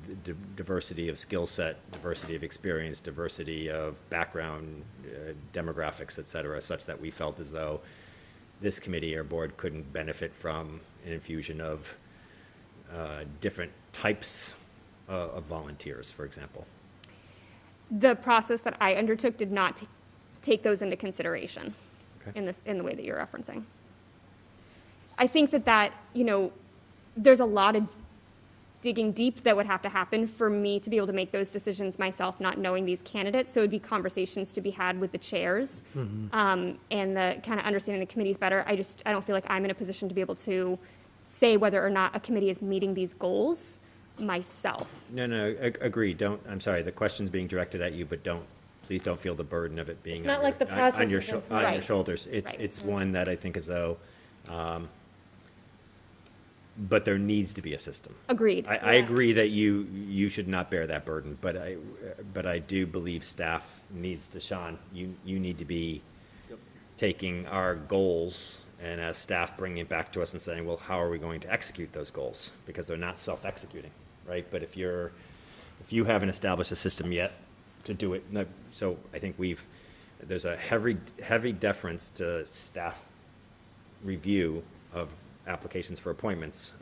diversity of skill set, diversity of experience, diversity of background, demographics, et cetera, such that we felt as though this committee or board couldn't benefit from an infusion of different types of volunteers, for example? The process that I undertook did not take those into consideration Okay. in the way that you're referencing. I think that, there's a lot of digging deep that would have to happen for me to be able to make those decisions myself, not knowing these candidates. So it'd be conversations to be had with the chairs, and the kind of understanding the committees better. I don't feel like I'm in a position to be able to say whether or not a committee is meeting these goals myself. No, agreed. I'm sorry, the question's being directed at you, but please don't feel the burden of it being It's not on like the your- process on your is in on your place. shoulders. Right. It's one that I think as though, but there needs to be a system. Agreed. I agree that you should not bear that burden, but I do believe staff needs to, Sean, you need to be taking our goals and as staff bringing it back to us and saying, well, how are we going to execute those goals? Because they're not self-executing, right? But if you haven't established a system yet to do it, no, so I think there's a heavy deference to staff review of applications for appointments,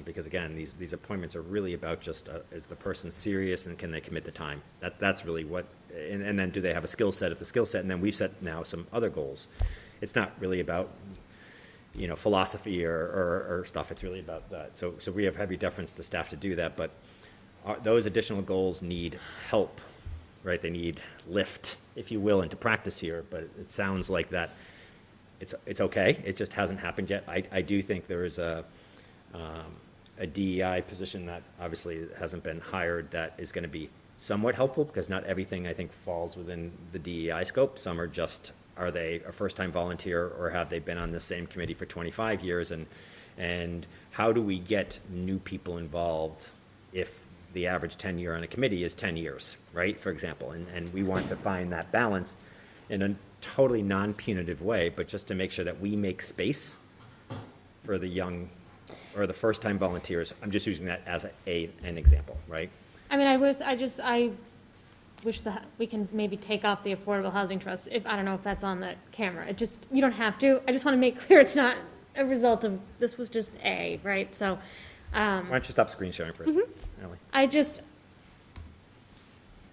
because again, these appointments are really about just, is the person serious and can they commit the time? That's really what, and then do they have a skill set? If the skill set, and then we've set now some other goals. It's not really about, philosophy or stuff. It's really about that. So we have heavy deference to staff to do that, but those additional goals need help, right? They need lift, if you will, into practice here, but it sounds like that it's okay. It just hasn't happened yet. I do think there is a DEI position that obviously hasn't been hired that is going to be somewhat helpful, because not everything I think falls within the DEI scope. Some are they a first-time volunteer, or have they been on the same committee for 25 years? And how do we get new people involved if the average tenure on a committee is 10 years, right, for example? And we want to find that balance in a totally non-punitive way, but just to make sure that we make space for the young or the first-time volunteers. I'm just using that as an example, right? I mean, I wish that we can maybe take off the Affordable Housing Trust. I don't know if that's on the camera. You don't have to. I just want to make clear it's not a result of, this was just right? So, Why don't you stop screen sharing first, Ally?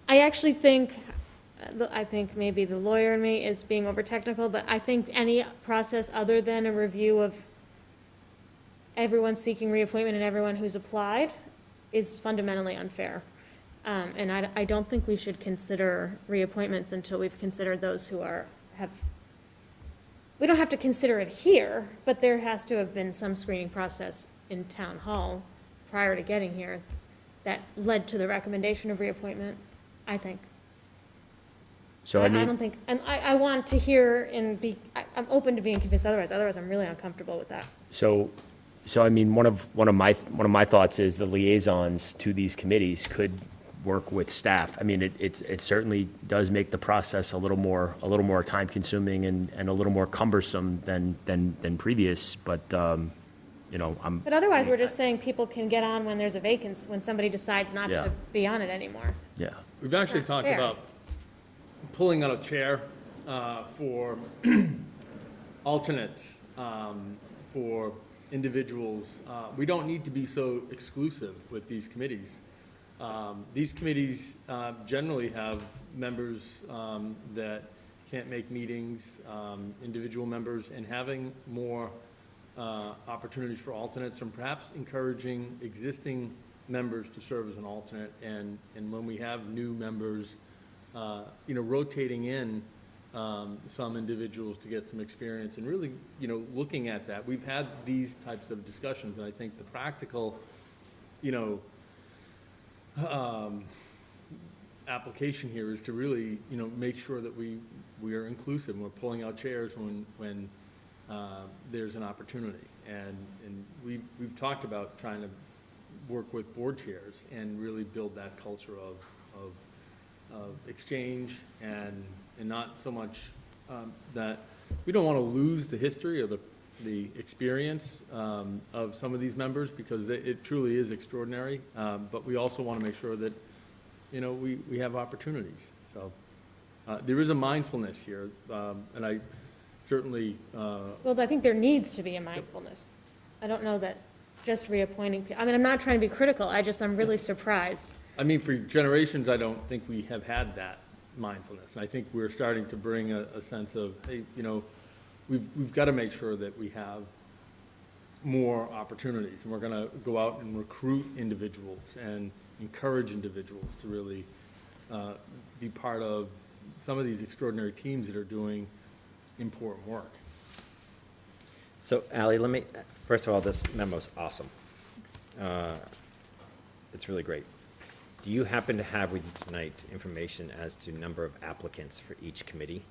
I actually think, maybe the lawyer in me is being over-technical, but I think any process other than a review of everyone seeking reappointment and everyone who's applied is fundamentally unfair. And I don't think we should consider reappointments until we've considered those who we don't have to consider it here, but there has to have been some screening process in town hall prior to getting here that led to the recommendation of reappointment, I think. So I don't think, and I want to hear I'm open to being convinced otherwise I'm really uncomfortable with that. So I mean, one of my thoughts is the liaisons to these committees could work with staff. I mean, it certainly does make the process a little more time consuming and a little more cumbersome than previous, but But otherwise, we're just saying people can get on when there's a vacancy, when somebody decides not Yeah. to be on it anymore. yeah. We've actually Not talked fair. about pulling out a chair for alternates, for individuals. We don't need to be so exclusive with these committees. These committees generally have members that can't make meetings, individual members, and having more opportunities for alternates, and perhaps encouraging existing members to serve as an alternate, and when we have new members, rotating in some individuals to get some experience and really, looking at that. We've had these types of discussions, and I think the practical, application here is to really, make sure that we are inclusive and we're pulling out chairs when there's an opportunity. And we've talked about trying to work with board chairs and really build that culture of exchange and not so much that we don't want to lose the history or the experience of some of these members, because it truly is extraordinary. But we also want to make sure that, we have opportunities. So there is a mindfulness here, and I certainly. Well, I think there needs to be a mindfulness. I don't know that just reappointing, I'm not trying to be critical, I'm really surprised. I mean, for generations, I don't think we have had that mindfulness. And I think we're starting to bring a sense of, hey, we've got to make sure that we have more opportunities. And we're going to go out and recruit individuals and encourage individuals to really be part of some of these extraordinary teams that are doing important work. So, Ally, first of all, this memo's awesome. It's really great. Do you happen to have with you tonight information as to number of applicants for each committee?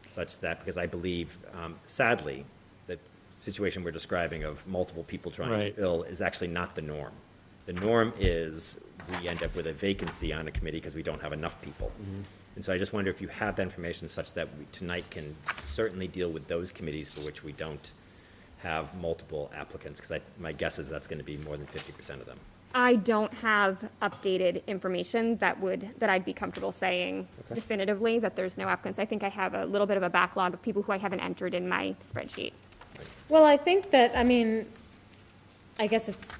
Such that, because I believe, sadly, the situation we're describing of multiple people trying to fill is actually not the norm. The norm is we end up with a vacancy on a committee because we don't have enough people. Mm-hmm. And so I just wonder if you have that information such that we tonight can certainly deal with those committees for which we don't have multiple applicants, because my guess is that's going to be more than 50% of them. I don't have updated information that I'd be comfortable saying definitively that there's no applicants. I think I have a little bit of a backlog of people who I haven't entered in my spreadsheet. Well, I think that, I guess it's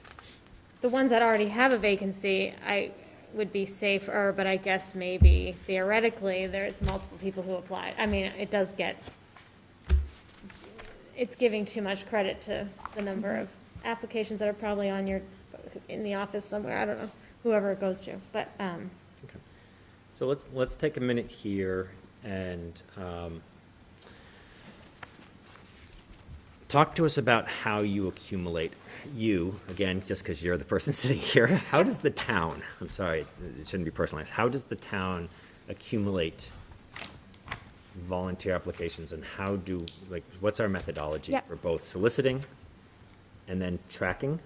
the ones that already have a vacancy, I would be safer, but I guess maybe theoretically there's multiple people who applied. It's giving too much credit to the number of applications that are probably in the office somewhere. I don't know, whoever it goes to, but. Okay. So let's take a minute here and talk to us about how you accumulate. Again, just because you're the person sitting here, how does the town, I'm sorry, it shouldn't be personalized, how does the town accumulate volunteer applications, and what's our methodology for both soliciting and then tracking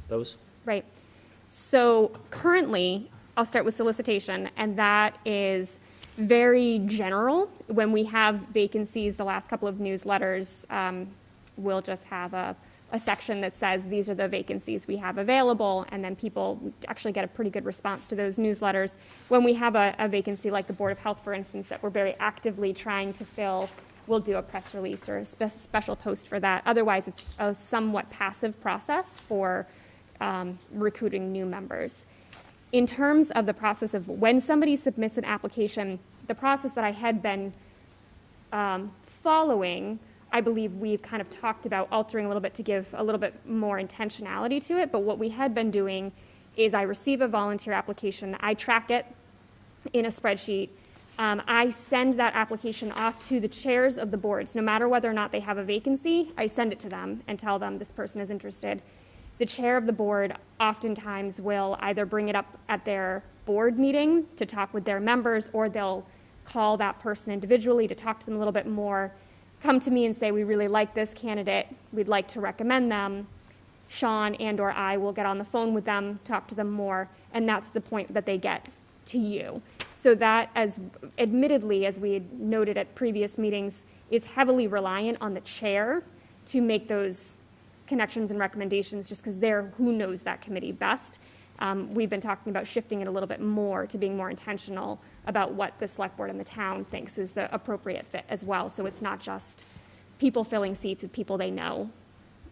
those? Right. So currently, I'll start with solicitation, and that is very general. When we have vacancies, the last couple of newsletters, we'll just have a section that says these are the vacancies we have available, and then people actually get a pretty good response to those newsletters. When we have a vacancy like the Board of Health, for instance, that we're very actively trying to fill, we'll do a press release or a special post for that. Otherwise, it's a somewhat passive process for recruiting new members. In terms of the process of when somebody submits an application, the process that I had been following, I believe we've kind of talked about altering a little bit to give a little bit more intentionality to it. But what we had been doing is I receive a volunteer application, I track it in a spreadsheet, I send that application off to the chairs of the boards. No matter whether or not they have a vacancy, I send it to them and tell them this person is interested. The chair of the board oftentimes will either bring it up at their board meeting to talk with their members, or they'll call that person individually to talk to them a little bit more, come to me and say, we really like this candidate, we'd like to recommend them. Sean and/or I will get on the phone with them, talk to them more, and that's the point that they get to you. So that, as admittedly, as we had noted at previous meetings, is heavily reliant on the chair to make those connections and recommendations, just because they're who knows that committee best. We've been talking about shifting it a little bit more to being more intentional about what the select board and the town thinks is the appropriate fit as well. So it's not just people filling seats with people they know,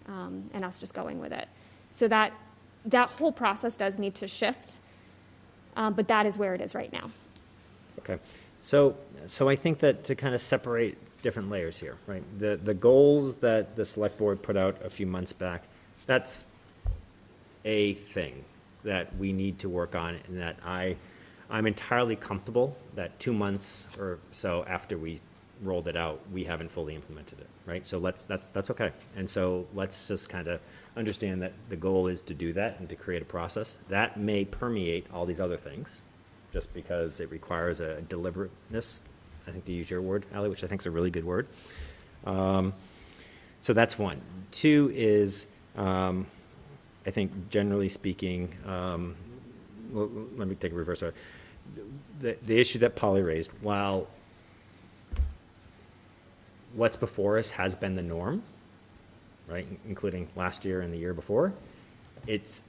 and us just going with it. So that whole process does need to shift, but that is where it is right now. Okay. So I think that to kind of separate different layers here, right? The goals that the select board put out a few months back, that's a thing that we need to work on, and that I'm entirely comfortable that 2 months or so after we rolled it out, we haven't fully implemented it, right? So that's okay. And so let's just kind of understand that the goal is to do that and to create a process. That may permeate all these other things, just because it requires a deliberateness, I think to use your word, Ally, which I think is a really good word. So that's one. Two is, I think generally speaking, well, let me take a reverse order. The issue that Polly raised, while what's before us has been the norm, right, including last year and the year before, it's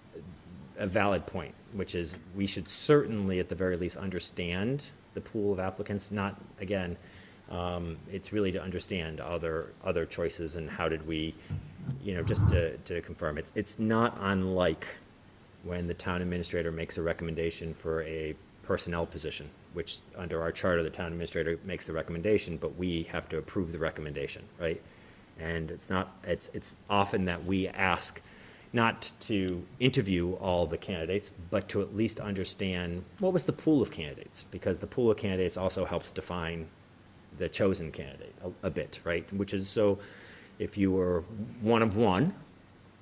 a valid point, which is we should certainly at the very least understand the pool of applicants, not, again, it's really to understand other choices and how did we, just to confirm. It's not unlike when the town administrator makes a recommendation for a personnel position, which under our charter, the town administrator makes the recommendation, but we have to approve the recommendation, right? And it's often that we ask not to interview all the candidates, but to at least understand what was the pool of candidates, because the pool of candidates also helps define the chosen candidate a bit, right? Which is, so if you were one of one,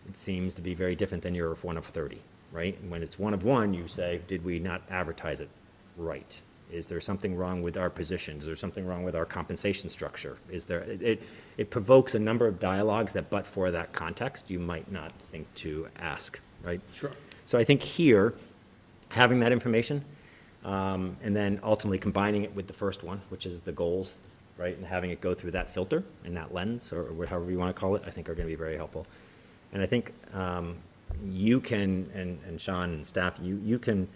it seems to be very different than you're one of 30, right? And when it's one of one, you say, did we not advertise it right? Is there something wrong with our positions? Is there something wrong with our compensation structure? Is there, it provokes a number of dialogues that, but for that context, you might not think to ask, right? Sure. So I think here, having that information, and then ultimately combining it with the first one, which is the goals, right? And having it go through that filter and that lens, or however you want to call it, I think are going to be very helpful. And I think you can, and Sean and staff, you can,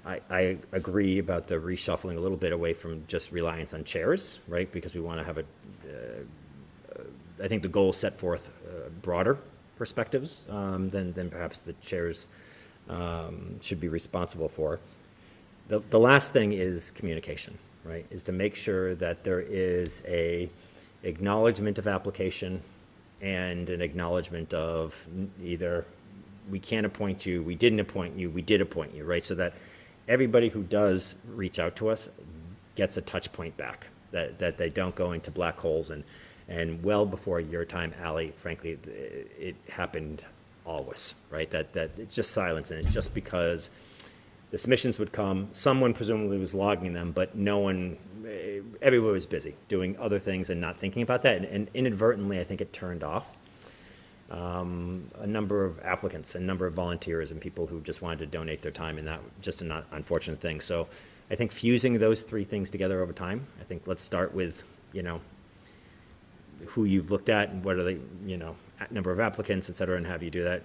I agree about the reshuffling a little bit away from just reliance on chairs, right? Because we want to have I think the goal set forth broader perspectives than perhaps the chairs should be responsible for. The last thing is communication, right? Is to make sure that there is a acknowledgement of application and an acknowledgement of either we can't appoint you, we didn't appoint you, we did appoint you, right? So that everybody who does reach out to us gets a touch point back, that they don't go into black holes. And well before your time, Ally, frankly, it happened always, right? That it's just silence, and it's just because the submissions would come, someone presumably was logging them, but no one, everyone was busy doing other things and not thinking about that. And inadvertently, I think it turned off a number of applicants, a number of volunteers, and people who just wanted to donate their time, and that just an unfortunate thing. So I think fusing those three things together over time, I think let's start with, who you've looked at and what are the, number of applicants, et cetera, and have you do that.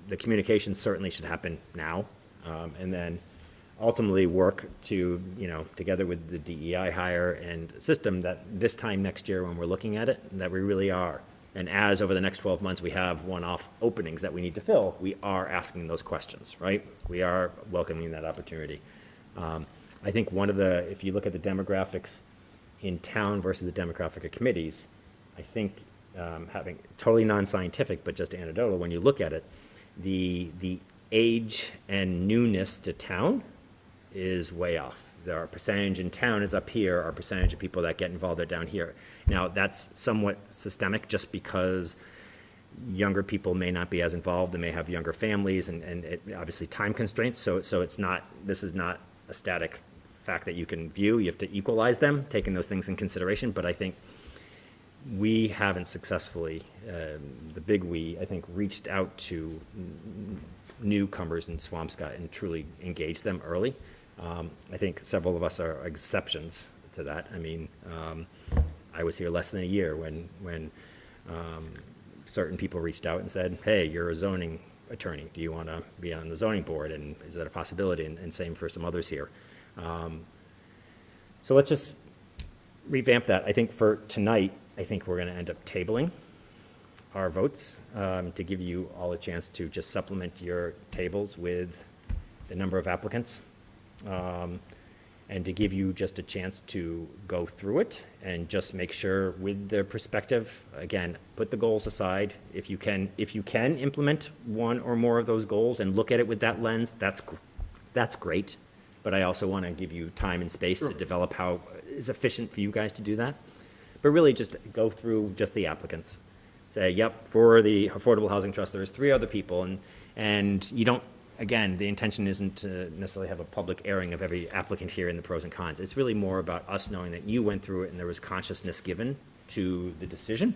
The communication certainly should happen now. And then ultimately work to, together with the DEI hire and system, that this time next year when we're looking at it, that we really are. And as over the next 12 months we have one-off openings that we need to fill, we are asking those questions, right? We are welcoming that opportunity. I think if you look at the demographics in town versus the demographic of committees, I think having totally non-scientific, but just anecdotal, when you look at it, the age and newness to town is way off. Our percentage in town is up here. Our percentage of people that get involved are down here. Now, that's somewhat systemic just because younger people may not be as involved. They may have younger families and obviously time constraints. So this is not a static fact that you can view. You have to equalize them, taking those things in consideration. But I think we haven't successfully, the big we, I think, reached out to newcomers in Swampscott and truly engaged them early. I think several of us are exceptions to that. I mean, I was here less than a year when certain people reached out and said, hey, you're a zoning attorney. Do you want to be on the zoning board? And is that a possibility? And same for some others here. So let's just revamp that. I think for tonight, I think we're going to end up tabling our votes to give you all a chance to just supplement your tables with the number of applicants. and to give you just a chance to go through it and just make sure with their perspective, again, put the goals aside. If you can implement one or more of those goals and look at it with that lens, that's great. But I also want to give you time and space to develop how is efficient for you guys to do that. But really just go through just the applicants. Say, yep, for the Affordable Housing Trust, there's 3 other people, and you don't, again, the intention isn't to necessarily have a public airing of every applicant here and the pros and cons. It's really more about us knowing that you went through it and there was consciousness given to the decision,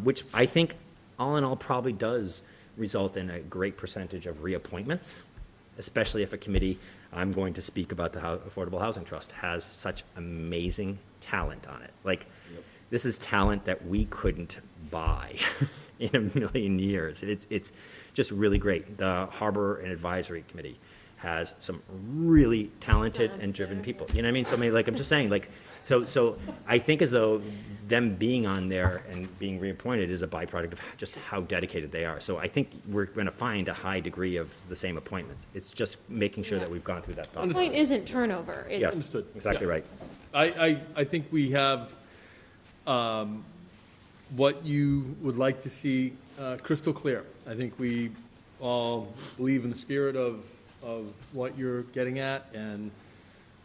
which I think all in all probably does result in a great percentage of reappointments, especially if a committee, I'm going to speak about the Affordable Housing Trust, has such amazing talent on it. Like, this is talent that we couldn't buy in a million years. It's just really great. The Harbor and Advisory Committee has some really talented and driven people. You know what I mean? So, I mean, like, I'm just saying, like, so I think as though them being on there and being reappointed is a byproduct of just how dedicated they are. So I think we're going to find a high degree of the same appointments. It's just making sure that we've gone through that The process. point isn't turnover. It's Yes, Understood. exactly Yeah. right. I think we have what you would like to see crystal clear. I think we all believe in the spirit of what you're getting at, and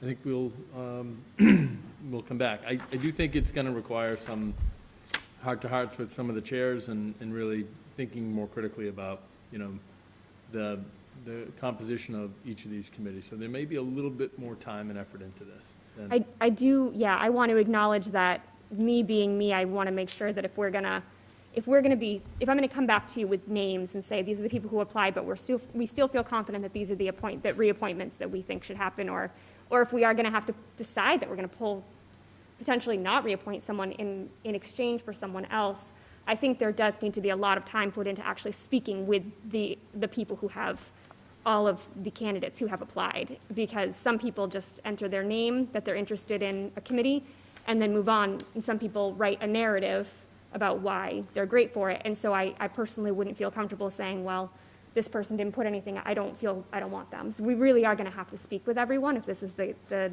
I think we'll we'll come back. I do think it's going to require some heart-to-hearts with some of the chairs and really thinking more critically about, you know, the composition of each of these committees. So there may be a little bit more time and effort into this. I do, yeah, I want to acknowledge that me being me, I want to make sure that if I'm going to come back to you with names and say, these are the people who applied, but we still feel confident that these are the reappointments that we think should happen, or if we are going to have to decide that we're going to potentially not reappoint someone in exchange for someone else, I think there does need to be a lot of time put into actually speaking with the people who have all of the candidates who have applied, because some people just enter their name that they're interested in a committee and then move on, and some people write a narrative about why they're great for it. And so I personally wouldn't feel comfortable saying, well, this person didn't put anything, I don't want them. So we really are going to have to speak with everyone if this is the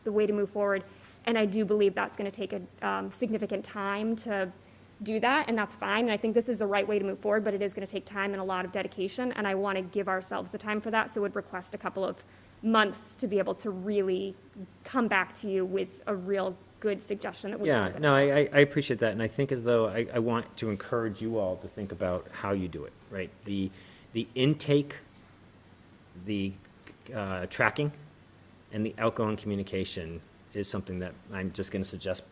way to move forward. And I do believe that's going to take a significant time to do that, and that's fine. And I think this is the right way to move forward, but it is going to take time and a lot of dedication, and I want to give ourselves the time for that. So would request a couple of months to be able to really come back to you with a real good suggestion that would Yeah, work. no, I appreciate that, and I think as though I want to encourage you all to think about how you do it, right? The intake, the tracking, and the outgoing communication is something that I'm just going to suggest,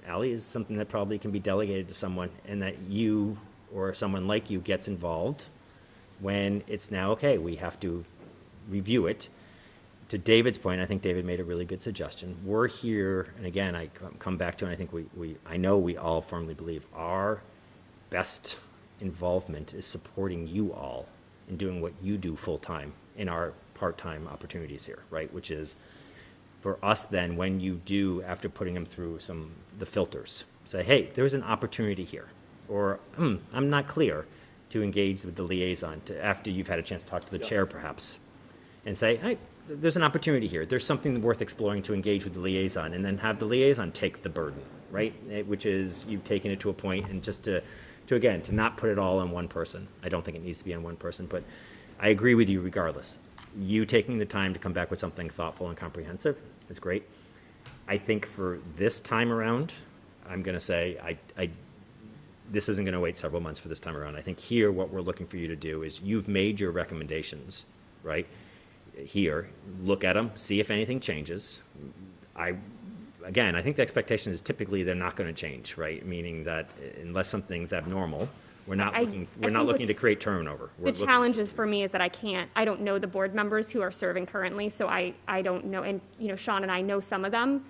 Ally, is something that probably can be delegated to someone, and that you or someone like you gets involved when it's now, okay, we have to review it. To David's point, I think David made a really good suggestion. We're here, and again, I come back to, and I think I know we all firmly believe our best involvement is supporting you all in doing what you do full-time in our part-time opportunities here, right? Which is for us then, when you do, after putting them through the filters, say, hey, there's an opportunity here, or I'm not clear, to engage with the liaison after you've had a chance to talk to the chair perhaps, and say, hey, there's an opportunity here. There's something worth exploring to engage with the liaison, and then have the liaison take the burden, right? Which is you've taken it to a point, and just to not put it all on one person. I don't think it needs to be on one person, but I agree with you regardless. You taking the time to come back with something thoughtful and comprehensive is great. I think for this time around, I'm going to say this isn't going to wait several months for this time around. I think here what we're looking for you to do is you've made your recommendations, right? Here, look at them, see if anything changes. I think the expectation is typically they're not going to change, right? Meaning that unless something's abnormal, we're not looking to create turnover. The challenge is for me is that I don't know the board members who are serving currently, so I don't know, and Sean and I know some of them.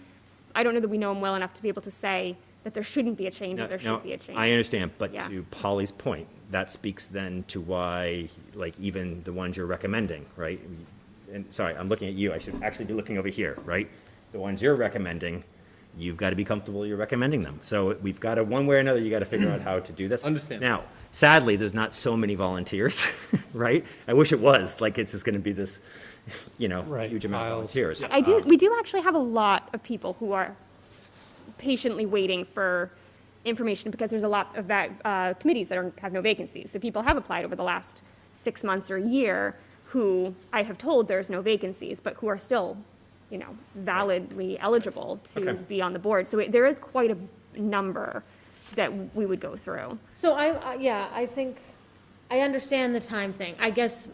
I don't know that we know them well enough to be able to say that there shouldn't be a change or there should be a change. I understand, but Yeah. to Polly's point, that speaks then to why, like, even the ones you're recommending, right? And sorry, I'm looking at you, I should actually be looking over here, right? The ones you're recommending, you've got to be comfortable you're recommending them. So we've got to, one way or another, you got to figure out how to do this. Understand. Now, sadly, there's not so many volunteers, right? I wish it was, like it's just going to be this, Right, huge amount of piles. volunteers. We do actually have a lot of people who are patiently waiting for information because there's a lot of committees that have no vacancies. So people have applied over the last 6 months or a year who I have told there's no vacancies, but who are still, validly eligible to Okay. be on the board. So there is quite a number that we would go through. So I think, I understand the time thing. I guess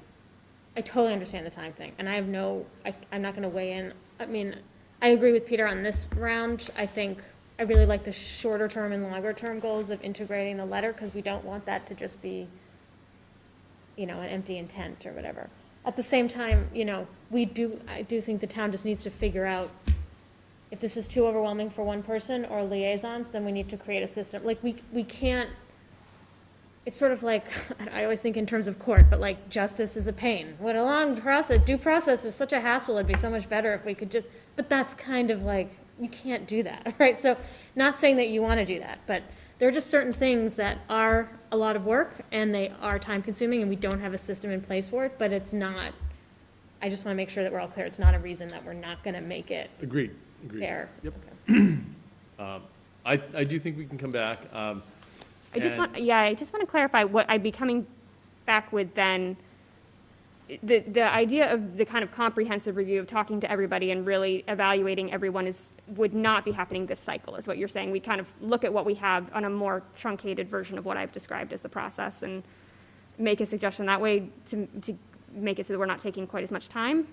I totally understand the time thing, and I'm not gonna weigh in. I mean, I agree with Peter on this round. I think I really like the shorter term and longer term goals of integrating the letter, because we don't want that to just be, an empty intent or whatever. At the same time, I do think the town just needs to figure out if this is too overwhelming for one person or liaisons, then we need to create a system. Like, we can't, it's sort of like, I always think in terms of court, but like justice is a pain. What a long process, due process is such a hassle, it'd be so much better if we could just, but that's kind of like, you can't do that, right? So, not saying that you want to do that, but there are just certain things that are a lot of work and they are time consuming and we don't have a system in place for it, but it's not, I just want to make sure that we're all clear, it's not a reason that we're not going to make it Agreed. fair. Yep. Okay. I do think we can come back. I just want to clarify what I'd be coming back with then. The idea of the kind of comprehensive review of talking to everybody and really evaluating everyone would not be happening this cycle, is what you're saying. We kind of look at what we have on a more truncated version of what I've described as the process and make a suggestion that way to make it so that we're not taking quite as much time.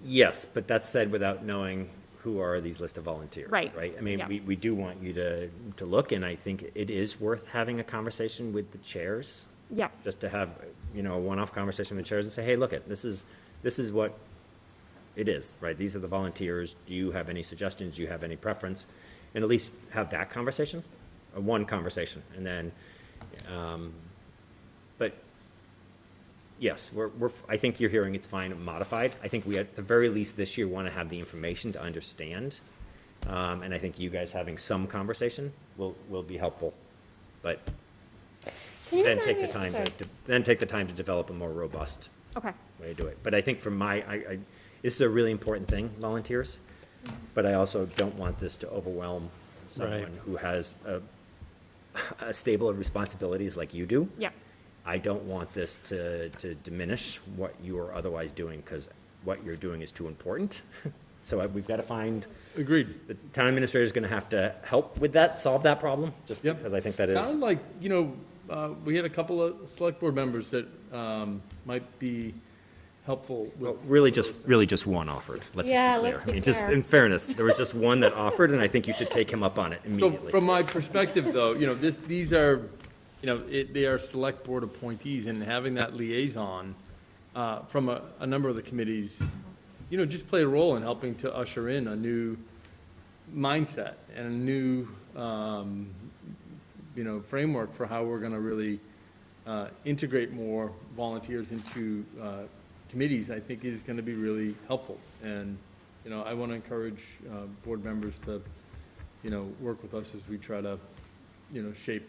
Yes, but that's said without knowing who are these list of volunteers. Right. I mean, Yeah. we do want you to look, and I think it is worth having a conversation with the chairs. Yeah. Just to have, a one-off conversation with the chairs and say, hey, look, this is what it is, right? These are the volunteers. Do you have any suggestions? Do you have any preference? And at least have that conversation, one conversation, and then, but yes, I think you're hearing it's fine modified. I think we, at the very least this year, want to have the information to understand. And I think you guys having some conversation will be helpful. But Can you then remind take the me- time sorry. take the time to develop a more robust Okay. way to do it. But I think from this is a really important thing, volunteers. But I also don't want this to overwhelm someone Right. who has a stable of responsibilities like you do. Yeah. I don't want this to diminish what you are otherwise doing, because what you're doing is too important. So we've got to find, Agreed. the town administrator is going to have to help with that, solve that problem, just Yep. because I think that is. Sounded like, we had a couple of select board members that might be helpful with. Well, really just one offered, let's Yeah, just be let's clear. I be mean, just fair. in fairness, there was just one that offered, and I think you should take him up on it So immediately. from my perspective, though, these are, they are select board appointees, and having that liaison from a number of the committees, just play a role in helping to usher in a new mindset and a new, framework for how we're going to really integrate more volunteers into committees, I think is going to be really helpful. And, I want to encourage board members to, work with us as we try to, shape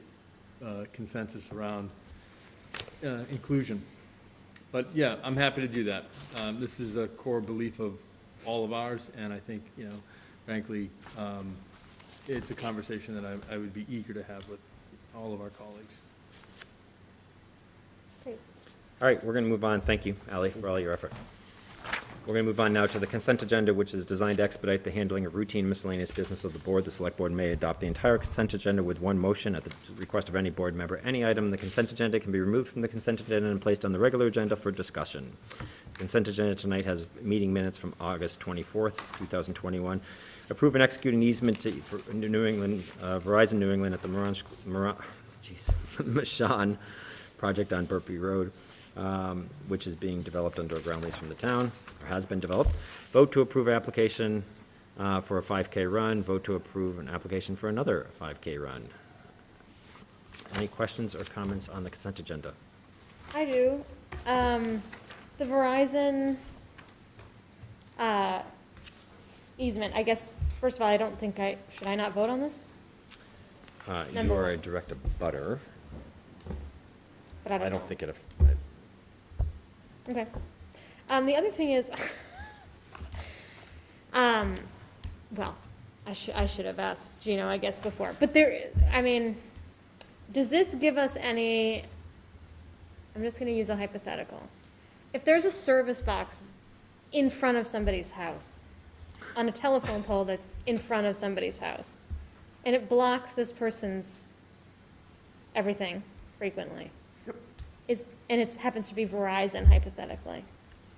consensus around inclusion. But yeah, I'm happy to do that. This is a core belief of all of ours, and I think, frankly, it's a conversation that I would be eager to have with all of our colleagues. Great. All right, we're going to move on. Thank you, Ally, for all your effort. We're going to move on now to the consent agenda, which is designed to expedite the handling of routine miscellaneous business of the board. The select board may adopt the entire consent agenda with one motion at the request of any board member. Any item in the consent agenda can be removed from the consent agenda and placed on the regular agenda for discussion. The consent agenda tonight has meeting minutes from August 24th, 2021. Approve and execute an easement for New England, Verizon New England at the Mashan project on Burpee Road, which is being developed under a ground lease from the town, or has been developed. Vote to approve application for a 5K run. Vote to approve an application for another 5K run. Any questions or comments on the consent agenda? I do. The Verizon easement, I guess, first of all, I don't think should I not vote on this? You Number are a one. direct abutter. But I don't know. think it, Okay. The other thing is, well, I should have asked Gino, I guess, before, but does this give us any, I'm just gonna use a hypothetical. If there's a service box in front of somebody's house, on a telephone pole that's in front of somebody's house, and it blocks this person's everything frequently, and it happens to be Verizon hypothetically,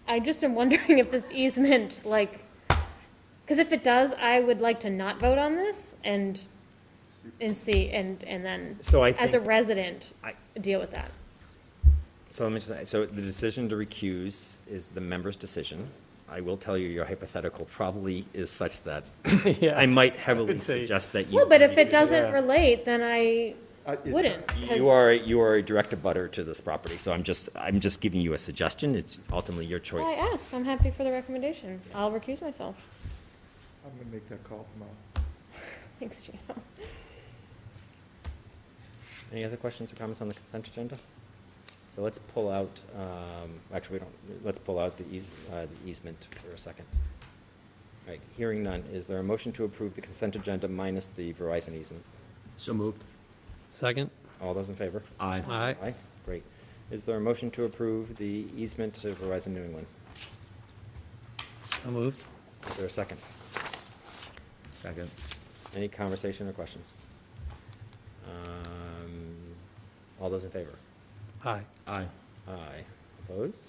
I just am wondering if this easement, because if it does, I would like to not vote on this and see, and then, So I as a think- resident, deal with that. So let me just, so the decision to recuse is the member's decision. I will tell you, your hypothetical probably is such that I might heavily would say- suggest that you. Well, but if it recuse. doesn't relate, then I wouldn't. 'cause- You are a direct abutter to this property, so I'm just giving you a suggestion. It's ultimately your choice. Well, I asked, I'm happy for the recommendation. I'll recuse myself. I'm gonna make that call tomorrow. Thanks, Gino. Any other questions or comments on the consent agenda? So let's pull out, actually, let's pull out the easement for a second. All right, hearing none, is there a motion to approve the consent agenda minus the Verizon easement? So moved. Second? All those in favor? Aye. Aye. Aye, great. Is there a motion to approve the easement to Verizon New England? So moved. Is there a second? Second. Any conversation or questions? All those in favor? Aye. Aye. Aye. Opposed?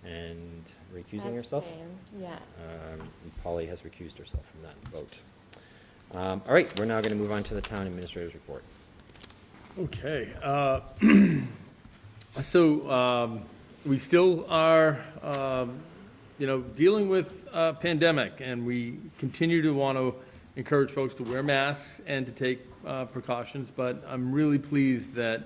And recusing yourself? Abstain, yeah. Polly has recused herself from that vote. All right, we're now going to move on to the town administrator's report. Okay. So we still are, dealing with a pandemic, and we continue to want to encourage folks to wear masks and to take precautions. But I'm really pleased that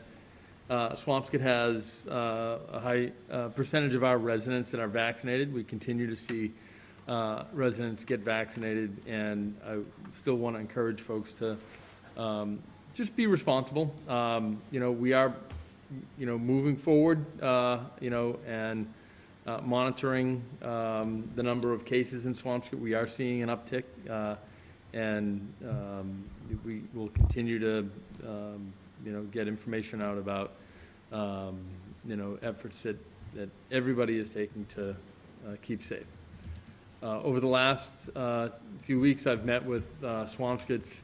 Swampscott has a high percentage of our residents that are vaccinated. We continue to see residents get vaccinated, and I still want to encourage folks to just be responsible. We are, moving forward, and monitoring the number of cases in Swampscott. We are seeing an uptick, and we will continue to, get information out about, efforts that everybody is taking to keep safe. Over the last few weeks, I've met with Swampscott's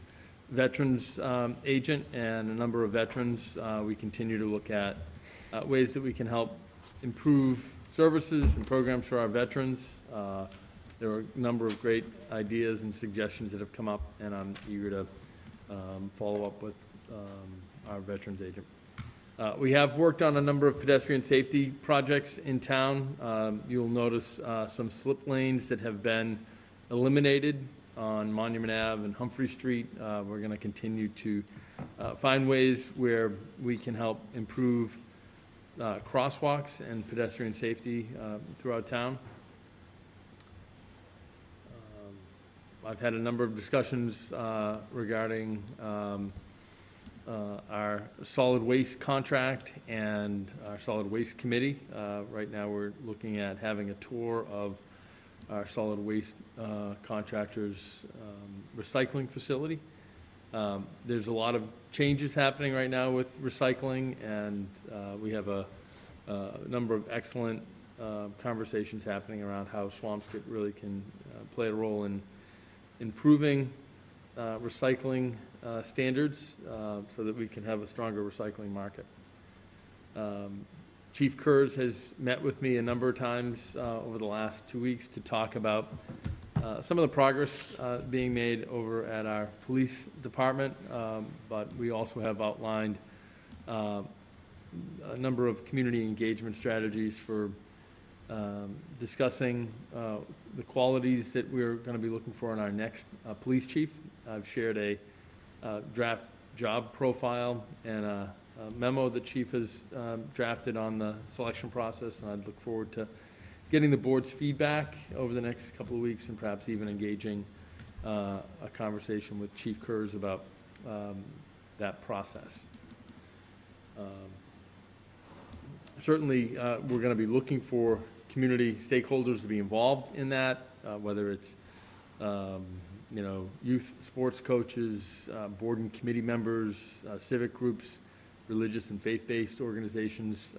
veterans agent and a number of veterans. We continue to look at ways that we can help improve services and programs for our veterans. There are a number of great ideas and suggestions that have come up, and I'm eager to follow up with our veterans agent. We have worked on a number of pedestrian safety projects in town. You'll notice some slip lanes that have been eliminated on Monument Ave and Humphrey Street. We're going to continue to find ways where we can help improve crosswalks and pedestrian safety throughout town. I've had a number of discussions regarding our solid waste contract and our solid waste committee. Right now, we're looking at having a tour of our solid waste contractor's recycling facility. There's a lot of changes happening right now with recycling, and we have a number of excellent conversations happening around how Swampscott really can play a role in improving recycling standards so that we can have a stronger recycling market. Chief Kurz has met with me a number of times over the last 2 weeks to talk about some of the progress being made over at our police department, but we also have outlined a number of community engagement strategies for discussing the qualities that we're going to be looking for in our next police chief. I've shared a draft job profile and a memo the chief has drafted on the selection process, and I'd look forward to getting the board's feedback over the next couple of weeks and perhaps even engaging a conversation with Chief Kurz about that process. Certainly, we're going to be looking for community stakeholders to be involved in that, whether it's youth sports coaches, board and committee members, civic groups, religious and faith-based organizations.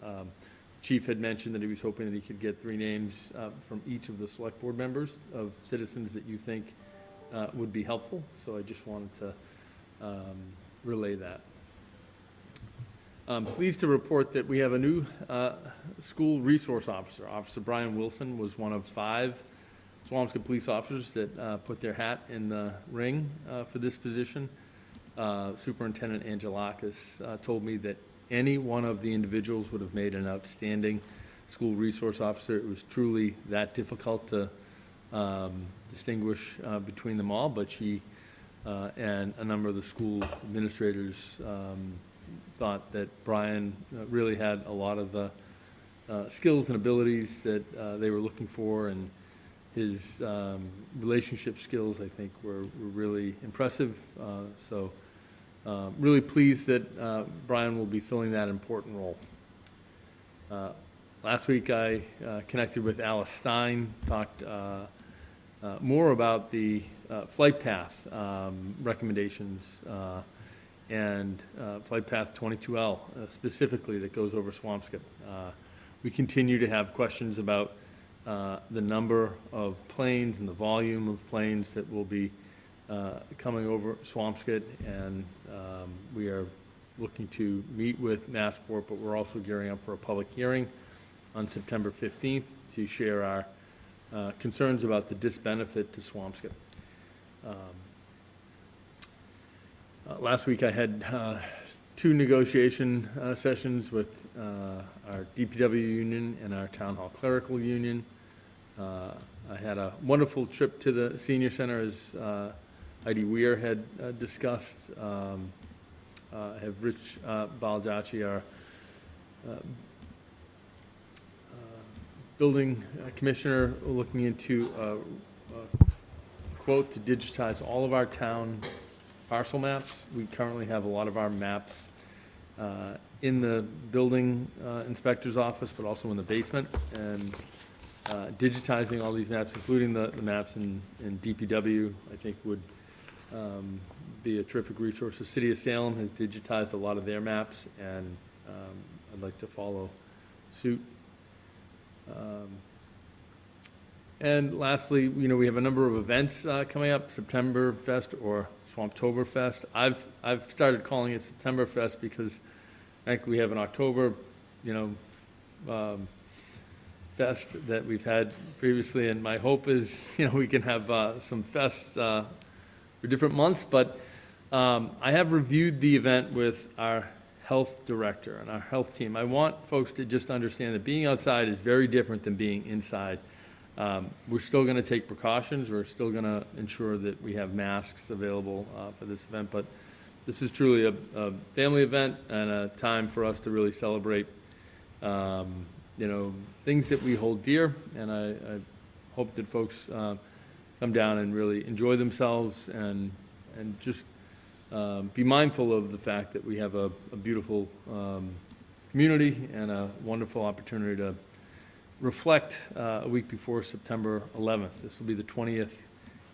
Chief had mentioned that he was hoping that he could get 3 names from each of the select board members of citizens that you think would be helpful. So I just wanted to relay that. I'm pleased to report that we have a new school resource officer. Officer Brian Wilson was one of 5 Swampscott police officers that put their hat in the ring for this position. Superintendent Angelakis told me that any one of the individuals would have made an outstanding school resource officer. It was truly that difficult to distinguish between them all, but she and a number of the school administrators thought that Brian really had a lot of the skills and abilities that they were looking for, and his relationship skills, I think, were really impressive. So really pleased that Brian will be filling that important role. Last week I connected with Alice Stein, talked more about the flight path recommendations and flight path 22L specifically that goes over Swampscott. We continue to have questions about the number of planes and the volume of planes that will be coming over Swampscott, and we are looking to meet with Massport, but we're also gearing up for a public hearing on September 15th to share our concerns about the disbenefit to Swampscott. Last week I had 2 negotiation sessions with our DPW union and our Town Hall Clerical Union. I had a wonderful trip to the Senior Center, as Heidi Weir had discussed. I have Rich Baldacci, our building commissioner, looking into a quote to digitize all of our town parcel maps. We currently have a lot of our maps in the building inspector's office, but also in the basement, and digitizing all these maps, including the maps in DPW, I think would be a terrific resource. The City of Salem has digitized a lot of their maps, and I'd like to follow suit. And lastly, we have a number of events coming up, September Fest or Swamptoberfest. I've started calling it September Fest because I think we have an October, fest that we've had previously, and my hope is, we can have some fests for different months. But I have reviewed the event with our health director and our health team. I want folks to just understand that being outside is very different than being inside. We're still going to take precautions. We're still going to ensure that we have masks available for this event, but this is truly a family event and a time for us to really celebrate, things that we hold dear. And I hope that folks come down and really enjoy themselves and just be mindful of the fact that we have a beautiful community and a wonderful opportunity to reflect a week before September 11th. This will be the 20th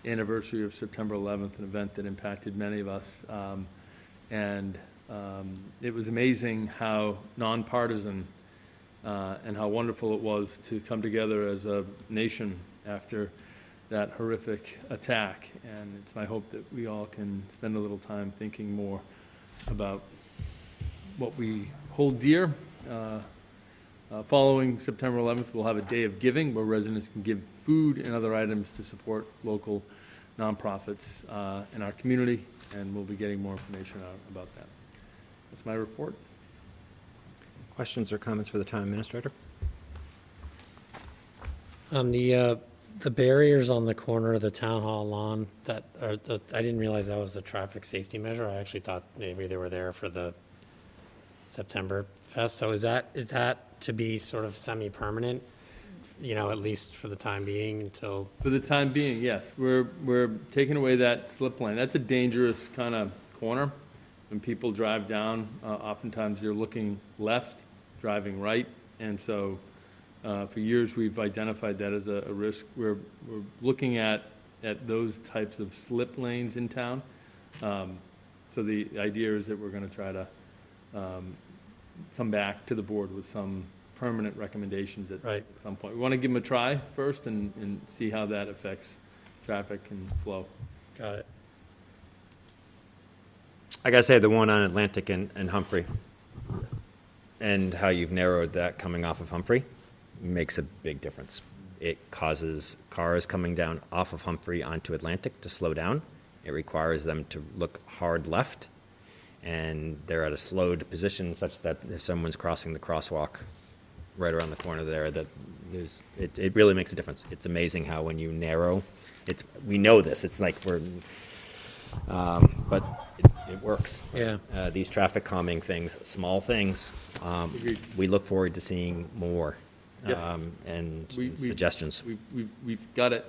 anniversary of September 11th, an event that impacted many of us. And it was amazing how nonpartisan and how wonderful it was to come together as a nation after that horrific attack. And it's my hope that we all can spend a little time thinking more about what we hold dear. Following September 11th, we'll have a day of giving where residents can give food and other items to support local nonprofits in our community, and we'll be getting more information out about that. That's my report. Questions or comments for the town administrator? The barriers on the corner of the town hall lawn, I didn't realize that was a traffic safety measure. I actually thought maybe they were there for the September Fest. So is that to be sort of semi-permanent? at least for the time being until, For the time being, yes. We're taking away that slip lane. That's a dangerous kind of corner. When people drive down, oftentimes they're looking left, driving right. And so for years, we've identified that as a risk. We're looking at those types of slip lanes in town. So the idea is that we're going to try to come back to the board with some permanent recommendations at Right. some point. We want to give them a try first and see how that affects traffic and flow. got it. I gotta say, the one on Atlantic and Humphrey, and how you've narrowed that coming off of Humphrey, makes a big difference. It causes cars coming down off of Humphrey onto Atlantic to slow down. It requires them to look hard left, and they're at a slowed position such that if someone's crossing the crosswalk right around the corner there, that it really makes a difference. It's amazing how when you narrow, we know this, it's like but it works. Yeah. These traffic calming things, small things, we look forward to seeing more. Yes. And We- suggestions. We've got it.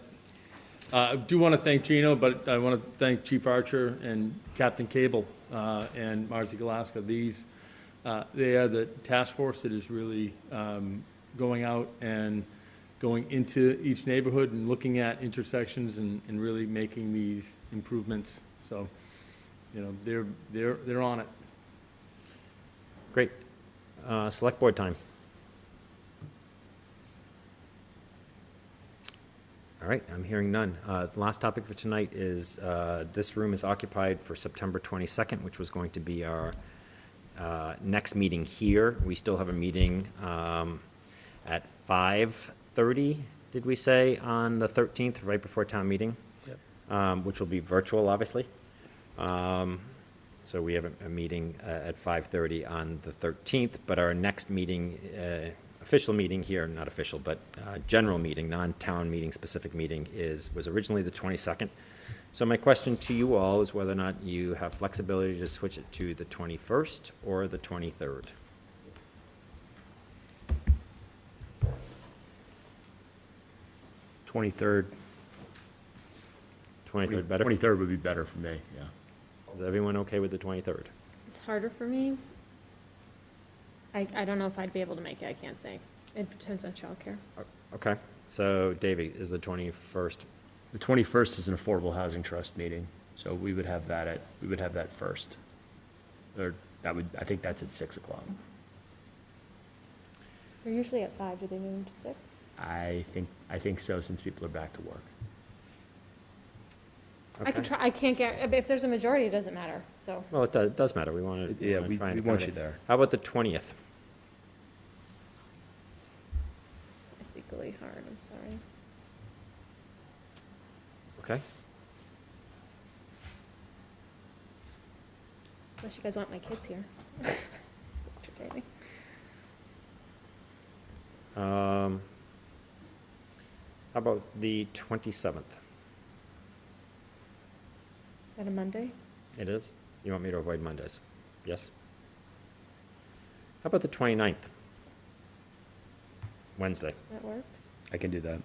I do want to thank Gino, but I want to thank Chief Archer and Captain Cable and Marcy Galaska. They are the task force that is really going out and going into each neighborhood and looking at intersections and really making these improvements. So, they're on it. Great. Select board time. All right, I'm hearing none. The last topic for tonight is this room is occupied for September 22nd, which was going to be our next meeting here. We still have a meeting at 5:30, did we say, on the 13th, right before town meeting? Yep. Which will be virtual, obviously. So we have a meeting at 5:30 on the 13th, but our next meeting, official meeting here, not official, but general meeting, non-town meeting, specific meeting was originally the 22nd. So my question to you all is whether or not you have flexibility to switch it to the 21st or the 23rd. Twenty-third. 23rd better? 23rd would be better for me, yeah. Is everyone okay with the 23rd? It's harder for me. I don't know if I'd be able to make it, I can't say. It depends on childcare. Okay, so Davey, is the 21st? The 21st is an Affordable Housing Trust meeting, so we would have that first. Or I think that's at 6 o'clock. They're usually at 5, do they move them to 6? I think so, since people are back to work. I could Okay. try, I can't get, if there's a majority, it doesn't matter, so. Well, it does matter, we want to. Yeah, we try and want you accommodate. there. How about the 20th? It's equally hard, I'm sorry. Okay, Unless you guys want my kids here. Entertaining. how about the 27th? Is that a Monday? It is? You want me to avoid Mondays? Yes? How about the 29th? Wednesday. That works? I can do that.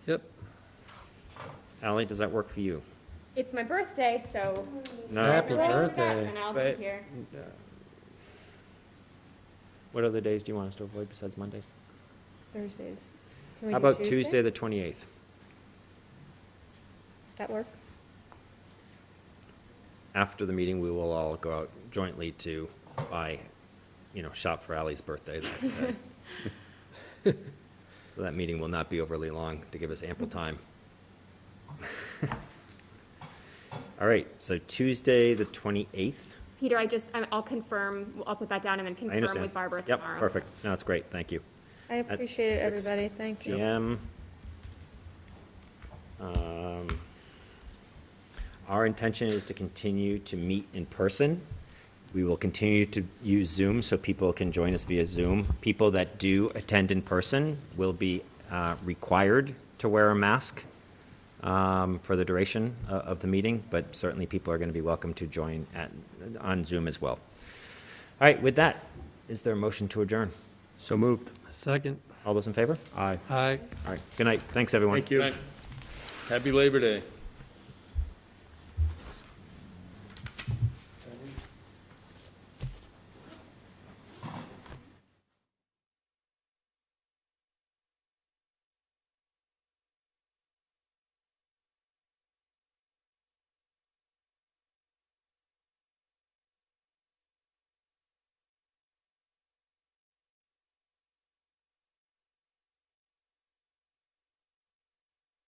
Yep. Ally, does that work for you? It's my birthday, so. No? Happy Well, birthday. And I'll But- be here. What other days do you want us to avoid besides Mondays? Thursdays. Can we How do about Tuesday, the 28th? That works? After the meeting, we will all go out jointly to buy, shop for Ally's birthday the next day. So that meeting will not be overly long to give us ample time. All right, so Tuesday, the 28th. Peter, I'll confirm, I'll put that down and then I confirm understand. with Barbara Yep, tomorrow. perfect. No, it's great, thank you. I At appreciate it, 6 everybody, thank you. PM. Our intention is to continue to meet in person. We will continue to use Zoom so people can join us via Zoom. People that do attend in person will be required to wear a mask for the duration of the meeting, but certainly people are going to be welcome to join on Zoom as well. All right, with that, is there a motion to adjourn? So moved. Second. All those in favor? Aye. Aye. All right, good night. Thanks, everyone. Thank you. Happy Labor Day.